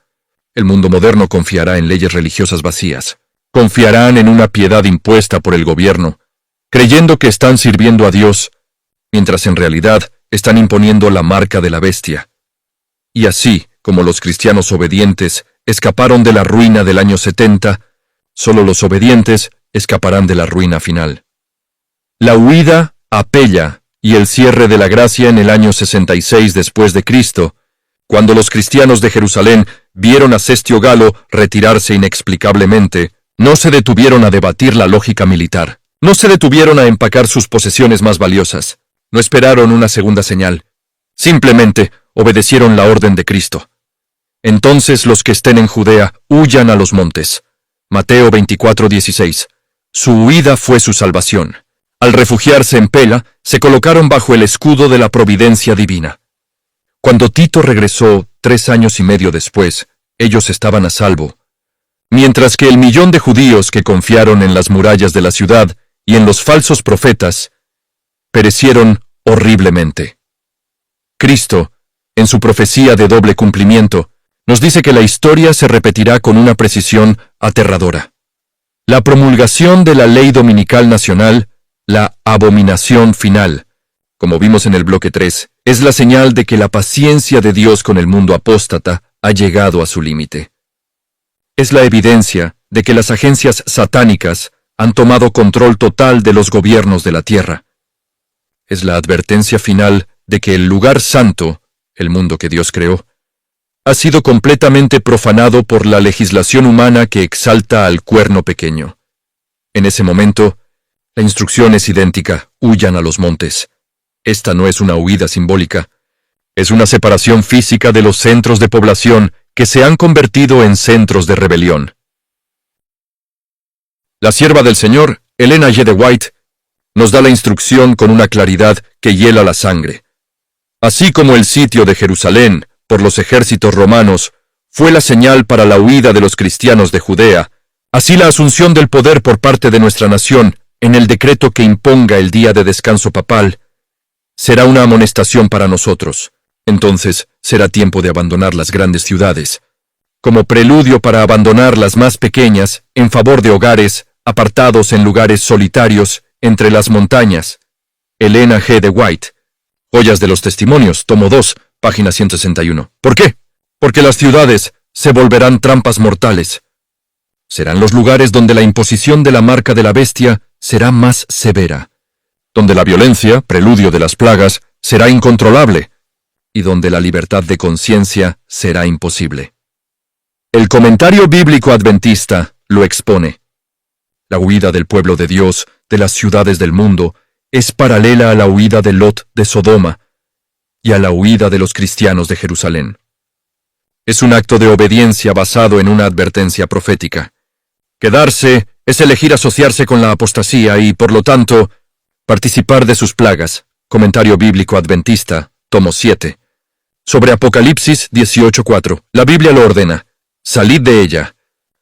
el mundo moderno confiará en leyes religiosas vacías. Confiarán en una piedad impuesta por el gobierno, creyendo que están sirviendo a Dios, mientras en realidad están imponiendo la marca de la bestia. Y así, como los cristianos obedientes escaparon de la ruina del año 70, solo los obedientes escaparán de la ruina final. La huida a Pella y el cierre de la gracia en el año 66 después de Cristo, cuando los cristianos de Jerusalén vieron a Cestiogalo retirarse inexplicablemente, no se detuvieron a debatir la lógica militar, no se detuvieron a empacar sus posesiones más valiosas, no esperaron una segunda señal, simplemente obedecieron la orden de Cristo. Entonces los que estén en Judea huyan a los montes. Mateo 24:16. Su huida fue su salvación. Al refugiarse en Pela, se colocaron bajo el escudo de la providencia divina. Cuando Tito regresó 3 años y medio después, ellos estaban a salvo, mientras que el 1.000.000 de judíos que confiaron en las murallas de la ciudad y en los falsos profetas, perecieron horriblemente. Cristo, en su profecía de doble cumplimiento, nos dice que la historia se repetirá con una precisión aterradora. La promulgación de la ley dominical nacional, la abominación final, como vimos en el bloque 3, es la señal de que la paciencia de Dios con el mundo apóstata ha llegado a su límite. Es la evidencia de que las agencias satánicas han tomado control total de los gobiernos de la tierra. Es la advertencia final de que el lugar santo, el mundo que Dios creó, ha sido completamente profanado por la legislación humana que exalta al cuerno pequeño. En ese momento, la instrucción es idéntica: huyan a los montes. Esta no es una huida simbólica, es una separación física de los centros de población que se han convertido en centros de rebelión. La sierva del Señor, Elena G. de White nos da la instrucción con una claridad que hiela la sangre. Así como el sitio de Jerusalén por los ejércitos romanos fue la señal para la huida de los cristianos de Judea, así la asunción del poder por parte de nuestra nación en el decreto que imponga el día de descanso papal será una amonestación para nosotros. Entonces será tiempo de abandonar las grandes ciudades, como preludio para abandonar las más pequeñas en favor de hogares apartados en lugares solitarios entre las montañas. Elena G. de White, Joyas de los Testimonios, tomo 2, página 161. ¿Por qué? Porque las ciudades se volverán trampas mortales. Serán los lugares donde la imposición de la marca de la bestia será más severa, donde la violencia, preludio de las plagas, será incontrolable, y donde la libertad de conciencia será imposible. El comentario bíblico adventista lo expone. La huida del pueblo de Dios de las ciudades del mundo es paralela a la huida de Lot de Sodoma y a la huida de los cristianos de Jerusalén. Es un acto de obediencia basado en una advertencia profética. Quedarse es elegir asociarse con la apostasía y, por lo tanto, participar de sus plagas. Comentario bíblico adventista, tomo 7. Sobre Apocalipsis 18:4, la Biblia lo ordena: salid de ella,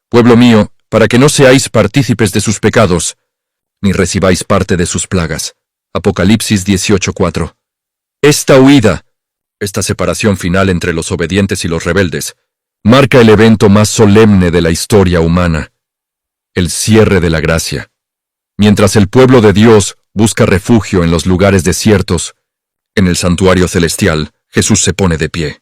pueblo mío, para que no seáis partícipes de sus pecados, ni recibáis parte de sus plagas. Apocalipsis 18:4. Esta huida, esta separación final entre los obedientes y los rebeldes, marca el evento más solemne de la historia humana, el cierre de la gracia. Mientras el pueblo de Dios busca refugio en los lugares desiertos, en el santuario celestial, Jesús se pone de pie.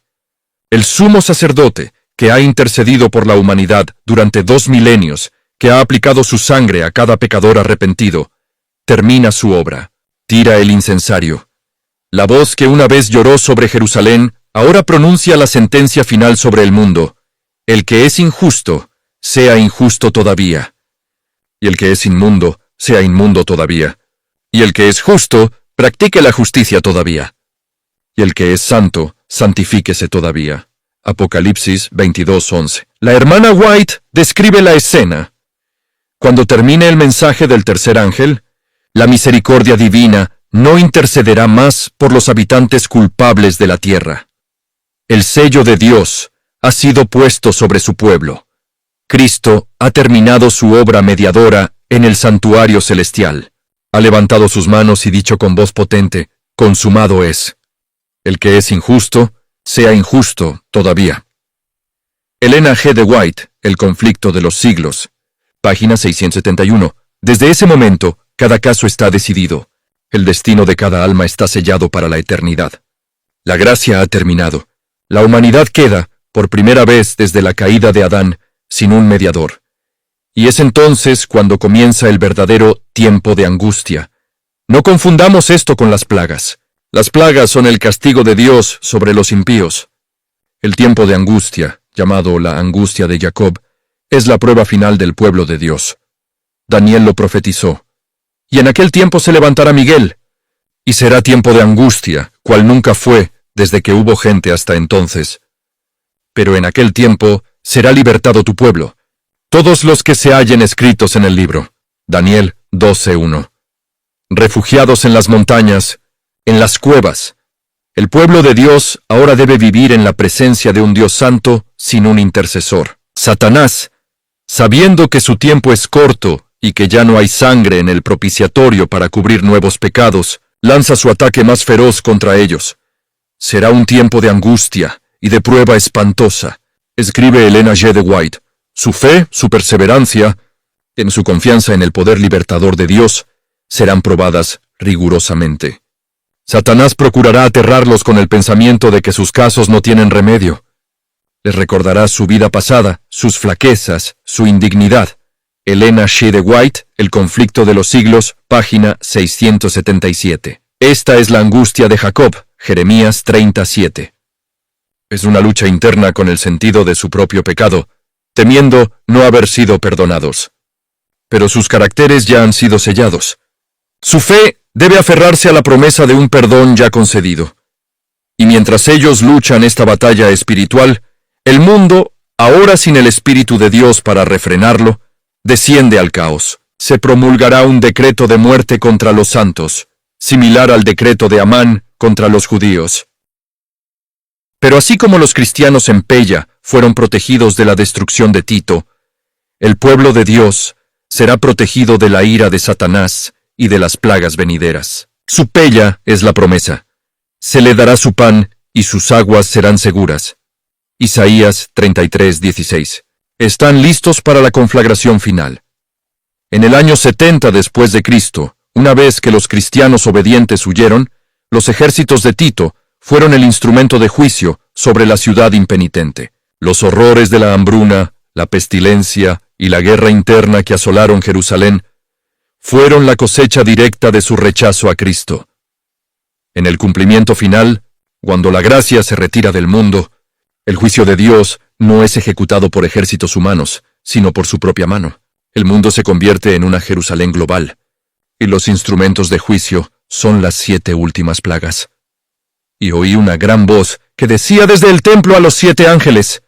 El sumo sacerdote, que ha intercedido por la humanidad durante 2 milenios, que ha aplicado su sangre a cada pecador arrepentido, termina su obra, tira el incensario. La voz que una vez lloró sobre Jerusalén, ahora pronuncia la sentencia final sobre el mundo: el que es injusto, sea injusto todavía. Y el que es inmundo, sea inmundo todavía. Y el que es justo, practique la justicia todavía. Y el que es santo, santifíquese todavía. Apocalipsis 22:11. La hermana White describe la escena. Cuando termine el mensaje del tercer ángel, la misericordia divina no intercederá más por los habitantes culpables de la tierra. El sello de Dios ha sido puesto sobre su pueblo. Cristo ha terminado su obra mediadora en el santuario celestial. Ha levantado sus manos y dicho con voz potente: consumado es. El que es injusto, sea injusto todavía. Elena G. de White, El conflicto de los siglos, página 671. Desde ese momento, cada caso está decidido. El destino de cada alma está sellado para la eternidad. La gracia ha terminado. La humanidad queda, por primera vez desde la caída de Adán, sin un mediador. Y es entonces cuando comienza el verdadero tiempo de angustia. No confundamos esto con las plagas. Las plagas son el castigo de Dios sobre los impíos. El tiempo de angustia, llamado la angustia de Jacob, es la prueba final del pueblo de Dios. Daniel lo profetizó. Y en aquel tiempo se levantará Miguel, y será tiempo de angustia, cual nunca fue desde que hubo gente hasta entonces. Pero en aquel tiempo será libertado tu pueblo, todos los que se hallen escritos en el libro. Daniel 12:1. Refugiados en las montañas, en las cuevas, el pueblo de Dios ahora debe vivir en la presencia de un Dios santo sin un intercesor. Satanás, sabiendo que su tiempo es corto y que ya no hay sangre en el propiciatorio para cubrir nuevos pecados, lanza su ataque más feroz contra ellos. Será un tiempo de angustia y de prueba espantosa, escribe Elena G. de White. Su fe, su perseverancia, en su confianza en el poder libertador de Dios, serán probadas rigurosamente. Satanás procurará aterrarlos con el pensamiento de que sus casos no tienen remedio. Les recordará su vida pasada, sus flaquezas, su indignidad. Elena G. de White, El conflicto de los siglos, página 677. Esta es la angustia de Jacob, Jeremías 37. Es una lucha interna con el sentido de su propio pecado, temiendo no haber sido perdonados. Pero sus caracteres ya han sido sellados. Su fe debe aferrarse a la promesa de un perdón ya concedido. Y mientras ellos luchan esta batalla espiritual, el mundo, ahora sin el Espíritu de Dios para refrenarlo, desciende al caos. se promulgará un decreto de muerte contra los santos, similar al decreto de Amán contra los judíos. Pero así como los cristianos en Pella fueron protegidos de la destrucción de Tito, el pueblo de Dios será protegido de la ira de Satanás y de las plagas venideras. Su Pella es la promesa. Se le dará su pan y sus aguas serán seguras. Isaías 33:16. Están listos para la conflagración final. En el año 70 después de Cristo, una vez que los cristianos obedientes huyeron, los ejércitos de Tito fueron el instrumento de juicio sobre la ciudad impenitente. Los horrores de la hambruna, la pestilencia y la guerra interna que asolaron Jerusalén fueron la cosecha directa de su rechazo a Cristo. En el cumplimiento final, cuando la gracia se retira del mundo, el juicio de Dios no es ejecutado por ejércitos humanos, sino por su propia mano. El mundo se convierte en una Jerusalén global, y los instrumentos de juicio son las 7 últimas plagas. Y oí una gran voz que decía desde el templo a los 7 ángeles: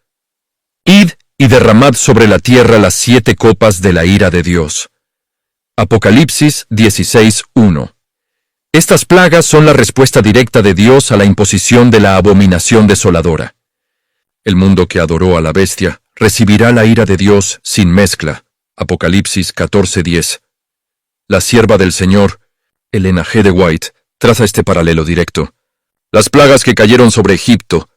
«Id y derramad sobre la tierra las 7 copas de la ira de Dios». Apocalipsis 16:1. Estas plagas son la respuesta directa de Dios a la imposición de la abominación desoladora. El mundo que adoró a la bestia recibirá la ira de Dios sin mezcla. Apocalipsis 14:10. La sierva del Señor, Elena G. de White, traza este paralelo directo. Las plagas que cayeron sobre Egipto,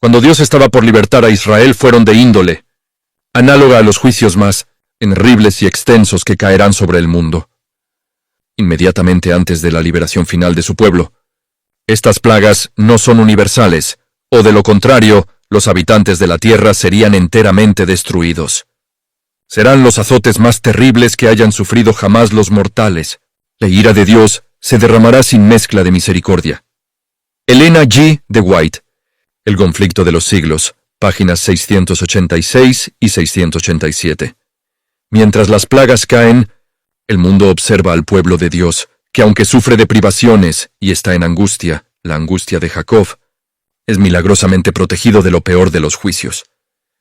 cuando Dios estaba por libertar a Israel, fueron de índole análoga a los juicios más terribles y extensos que caerán sobre el mundo, inmediatamente antes de la liberación final de su pueblo. Estas plagas no son universales, o de lo contrario, los habitantes de la tierra serían enteramente destruidos. Serán los azotes más terribles que hayan sufrido jamás los mortales. La ira de Dios se derramará sin mezcla de misericordia. Elena G. de White, El conflicto de los siglos, páginas 686 y 687. Mientras las plagas caen, el mundo observa al pueblo de Dios, que aunque sufre de privaciones y está en angustia, la angustia de Jacob, es milagrosamente protegido de lo peor de los juicios.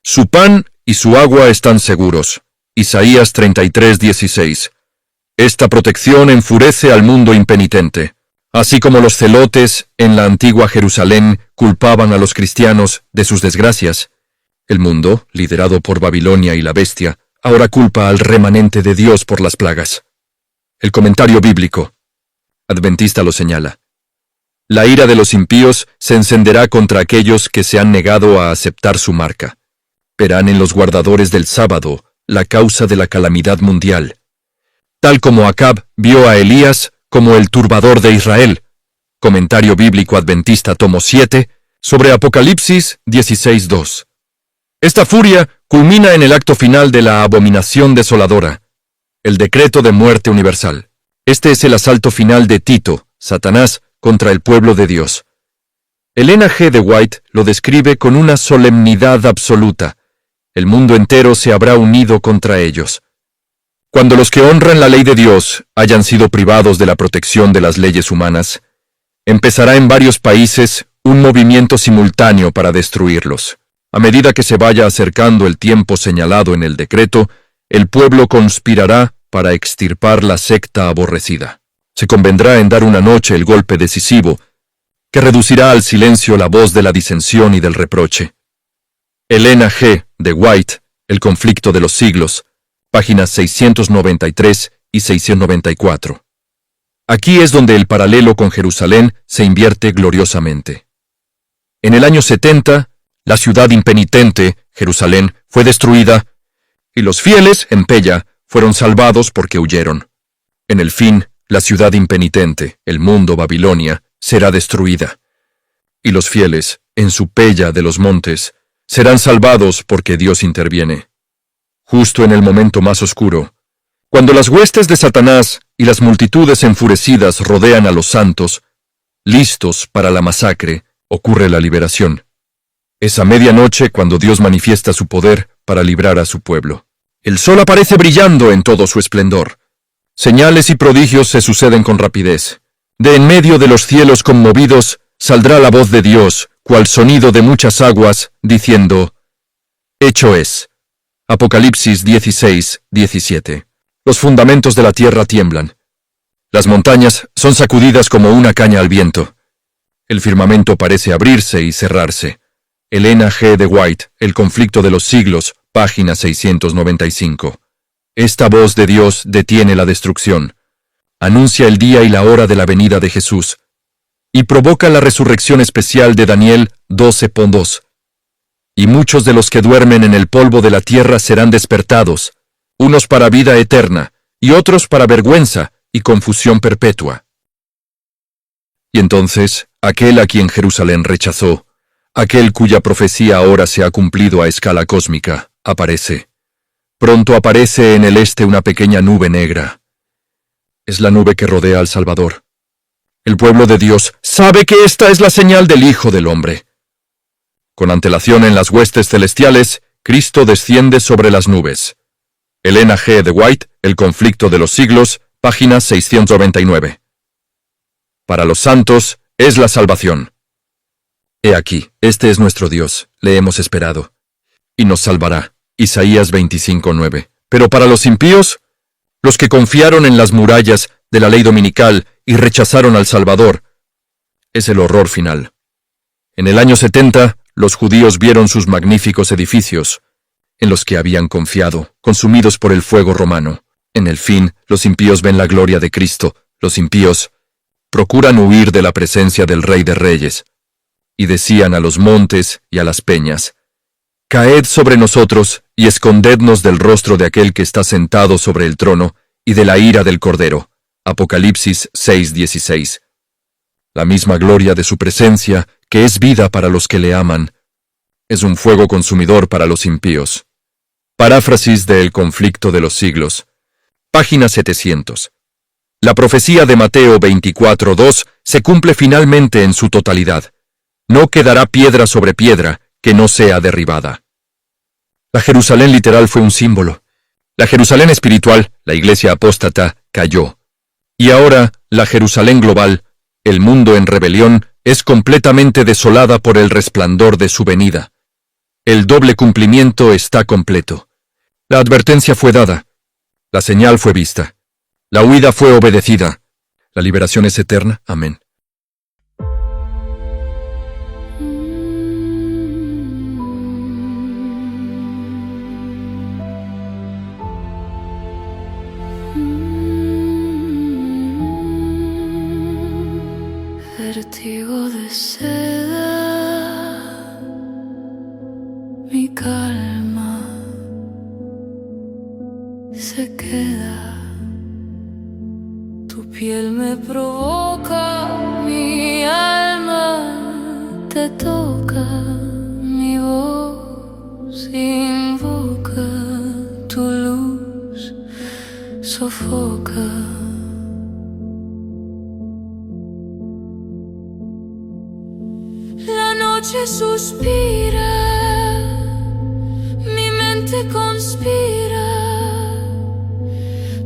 Su pan y su agua están seguros. Isaías 33:16. Esta protección enfurece al mundo impenitente. Así como los celotes en la antigua Jerusalén culpaban a los cristianos de sus desgracias, el mundo, liderado por Babilonia y la bestia, ahora culpa al remanente de Dios por las plagas. El comentario bíblico adventista lo señala. La ira de los impíos se encenderá contra aquellos que se han negado a aceptar su marca. Verán en los guardadores del sábado la causa de la calamidad mundial, tal como Acab vio a Elías como el turbador de Israel. Comentario bíblico adventista tomo 7, sobre Apocalipsis 16:2. Esta furia culmina en el acto final de la abominación desoladora, el decreto de muerte universal. Este es el asalto final de Tito, Satanás, contra el pueblo de Dios. Elena G. de White lo describe con una solemnidad absoluta. El mundo entero se habrá unido contra ellos. Cuando los que honran la ley de Dios hayan sido privados de la protección de las leyes humanas, empezará en varios países un movimiento simultáneo para destruirlos. A medida que se vaya acercando el tiempo señalado en el decreto, el pueblo conspirará para extirpar la secta aborrecida. Se convendrá en dar una noche el golpe decisivo, que reducirá al silencio la voz de la disensión y del reproche. Elena G. de White, El conflicto de los siglos, páginas 693 y 694. Aquí es donde el paralelo con Jerusalén se invierte gloriosamente. En el año 70, la ciudad impenitente, Jerusalén, fue destruida, y los fieles, en Pella, fueron salvados porque huyeron. En el fin, la ciudad impenitente, el mundo Babilonia, será destruida, y los fieles, en su Pella de los montes, serán salvados porque Dios interviene. Justo en el momento más oscuro, cuando las huestes de Satanás y las multitudes enfurecidas rodean a los santos, listos para la masacre, ocurre la liberación. Es a medianoche cuando Dios manifiesta su poder para librar a su pueblo. El sol aparece brillando en todo su esplendor. Señales y prodigios se suceden con rapidez. De en medio de los cielos conmovidos saldrá la voz de Dios, cual sonido de muchas aguas, diciendo: «Hecho es». Apocalipsis 16:17. Los fundamentos de la tierra tiemblan. Las montañas son sacudidas como una caña al viento. El firmamento parece abrirse y cerrarse. Elena G. de White, El conflicto de los siglos, página 695. Esta voz de Dios detiene la destrucción, anuncia el día y la hora de la venida de Jesús, y provoca la resurrección especial de Daniel 12:2. Y muchos de los que duermen en el polvo de la tierra serán despertados, unos para vida eterna, y otros para vergüenza y confusión perpetua. Y entonces, aquel a quien Jerusalén rechazó, aquel cuya profecía ahora se ha cumplido a escala cósmica, aparece. Pronto aparece en el este una pequeña nube negra. Es la nube que rodea al Salvador. El pueblo de Dios sabe que esta es la señal del Hijo del Hombre. Con antelación en las huestes celestiales, Cristo desciende sobre las nubes. Elena G. de White, El conflicto de los siglos, página 699. Para los santos es la salvación. He aquí, este es nuestro Dios, le hemos esperado, y nos salvará. Isaías 25:9. Pero para los impíos, los que confiaron en las murallas de la ley dominical y rechazaron al Salvador, es el horror final. En el año 70, los judíos vieron sus magníficos edificios, en los que habían confiado, consumidos por el fuego romano. En el fin, los impíos ven la gloria de Cristo. Los impíos procuran huir de la presencia del Rey de Reyes, y decían a los montes y a las peñas: «Caed sobre nosotros y escondednos del rostro de aquel que está sentado sobre el trono y de la ira del Cordero». Apocalipsis 6:16. La misma gloria de su presencia, que es vida para los que le aman, es un fuego consumidor para los impíos. Paráfrasis de El conflicto de los siglos. Página 700. La profecía de Mateo 24:2 se cumple finalmente en su totalidad. No quedará piedra sobre piedra que no sea derribada. La Jerusalén literal fue un símbolo. La Jerusalén espiritual, la iglesia apóstata, cayó. Y ahora, la Jerusalén global, el mundo en rebelión, es completamente desolada por el resplandor de su venida. El doble cumplimiento está completo. La advertencia fue dada. La señal fue vista. La huida fue obedecida. La liberación es eterna. Amén. Vértigo de seda, mi calma se queda. Tu piel me provoca, mi alma te toca, mi voz invoca, tu luz sofoca. La noche suspira, mi mente conspira,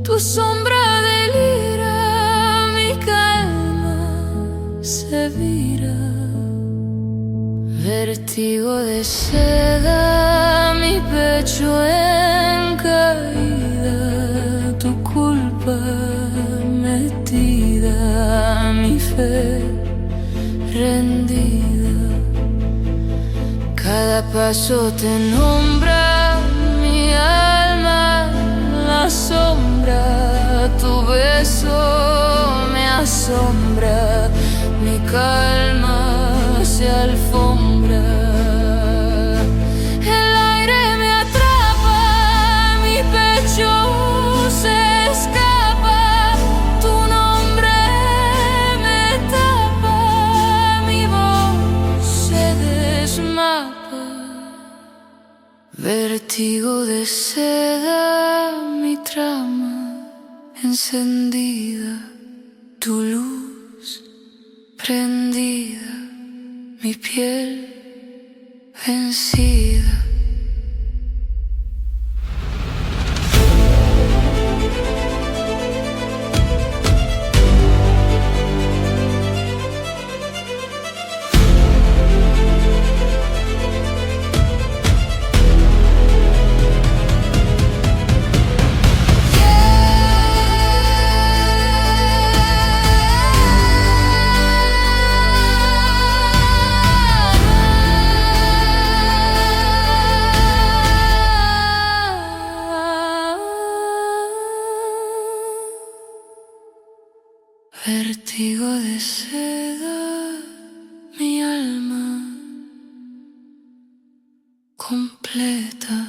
tu sombra delira, mi calma se vira. Vértigo de seda, mi pecho en caída, tu culpa metida, mi fe rendida. Cada paso te nombra, mi alma la sombra, tu beso me asombra, mi calma se alfombra. El aire me atrapa, mi pecho se escapa, tu nombre me tapa, mi voz se desmapa. Vértigo de seda, mi trama encendida, tu luz prendida, mi piel vencida. Yeah. Vértigo de seda, mi alma completa.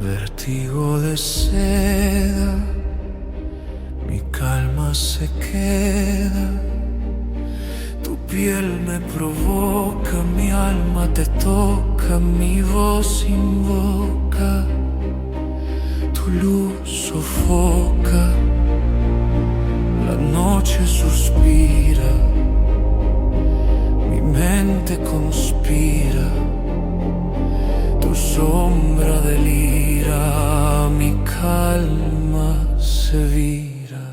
Vértigo de seda, mi calma se queda. Tu piel me provoca, mi alma te toca, mi voz invoca, tu luz sofoca, la noche suspira, mi mente conspira, tu sombra delira, mi calma se vira.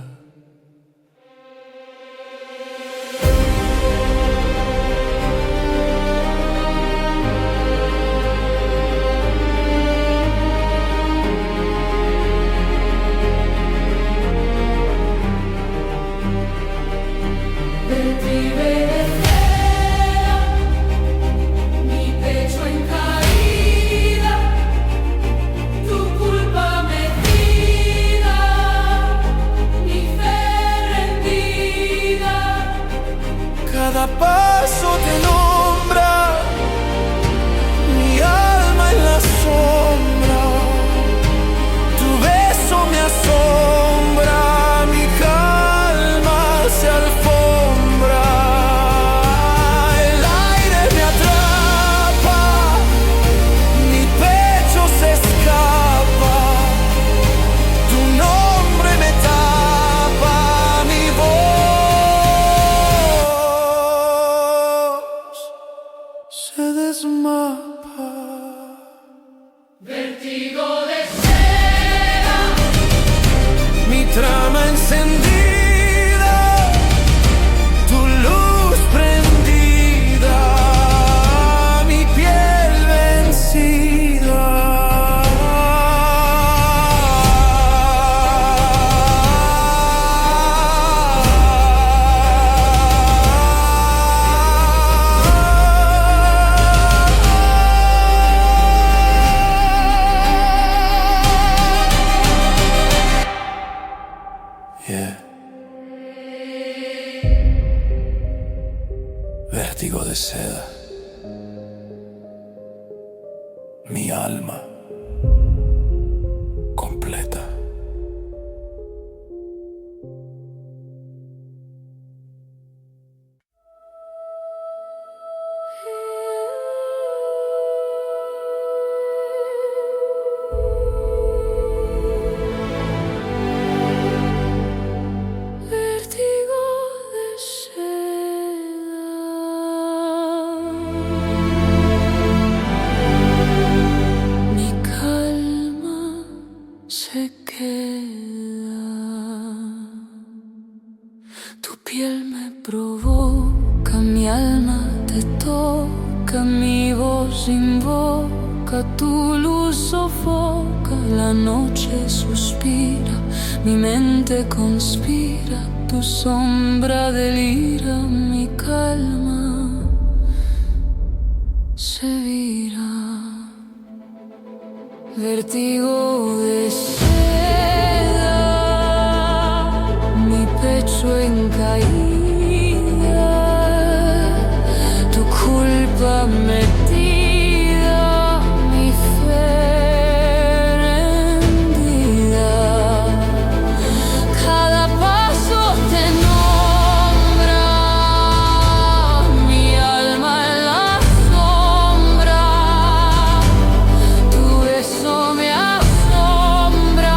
Cada paso te nombra, mi alma en la sombra, tu beso me asombra, mi calma se alfombra, el aire me atrapa, mi pecho se escapa, tu nombre me tapa, mi voz se desmapa. Vértigo de seda, Mi trama encendida, tu luz prendida, mi piel vencida. Yeah. Vértigo de seda, mi alma completa. vértigo de seda, mi calma se queda, tu piel me provoca, mi alma te toca, mi voz invoca, tu luz sofoca, la noche suspira, mi mente conspira, tu sombra delira, mi calma se vira. Vértigo de seda, mi pecho en caída, tu culpa metida, mi fe rendida. Cada paso te nombra, mi alma en la sombra, tu beso me asombra.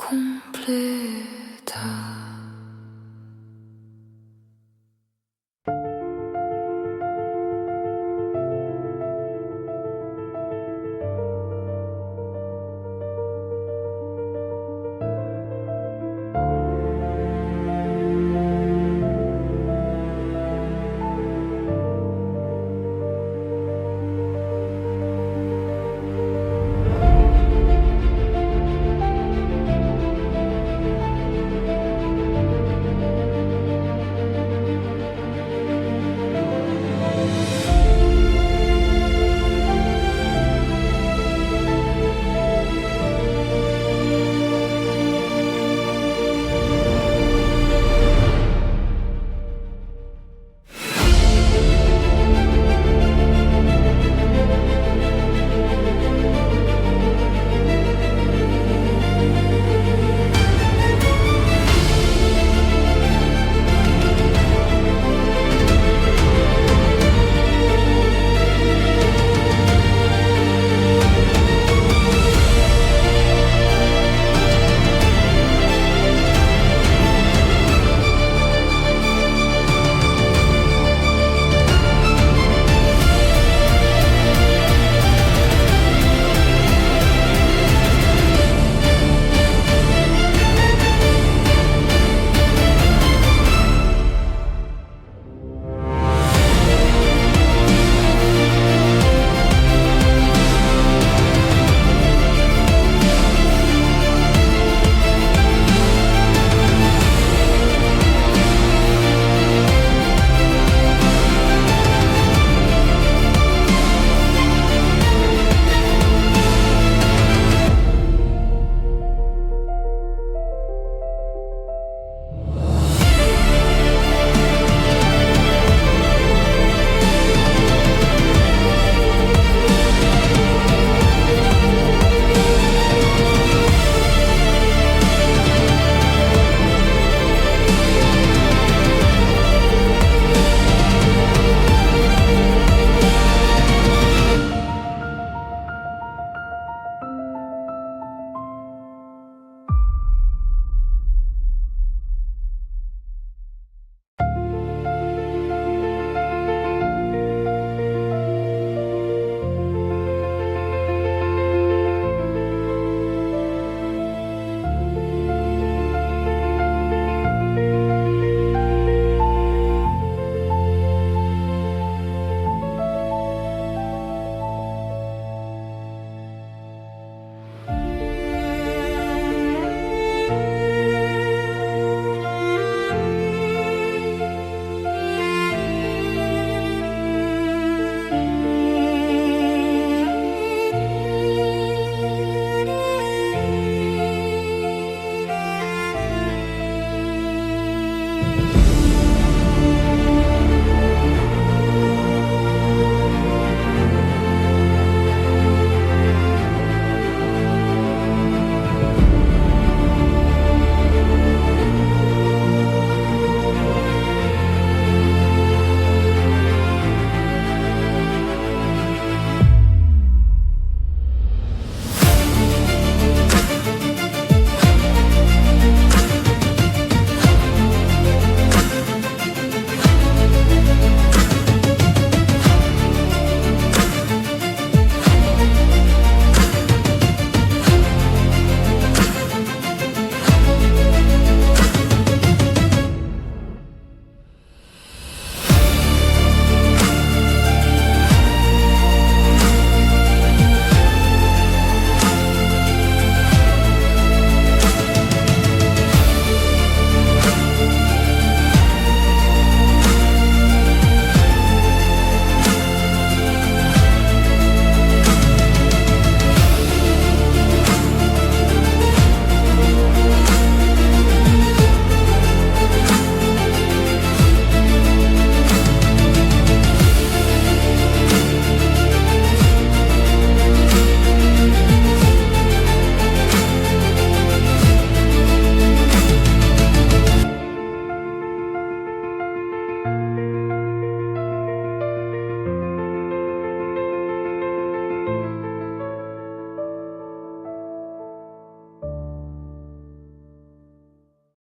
cumplir.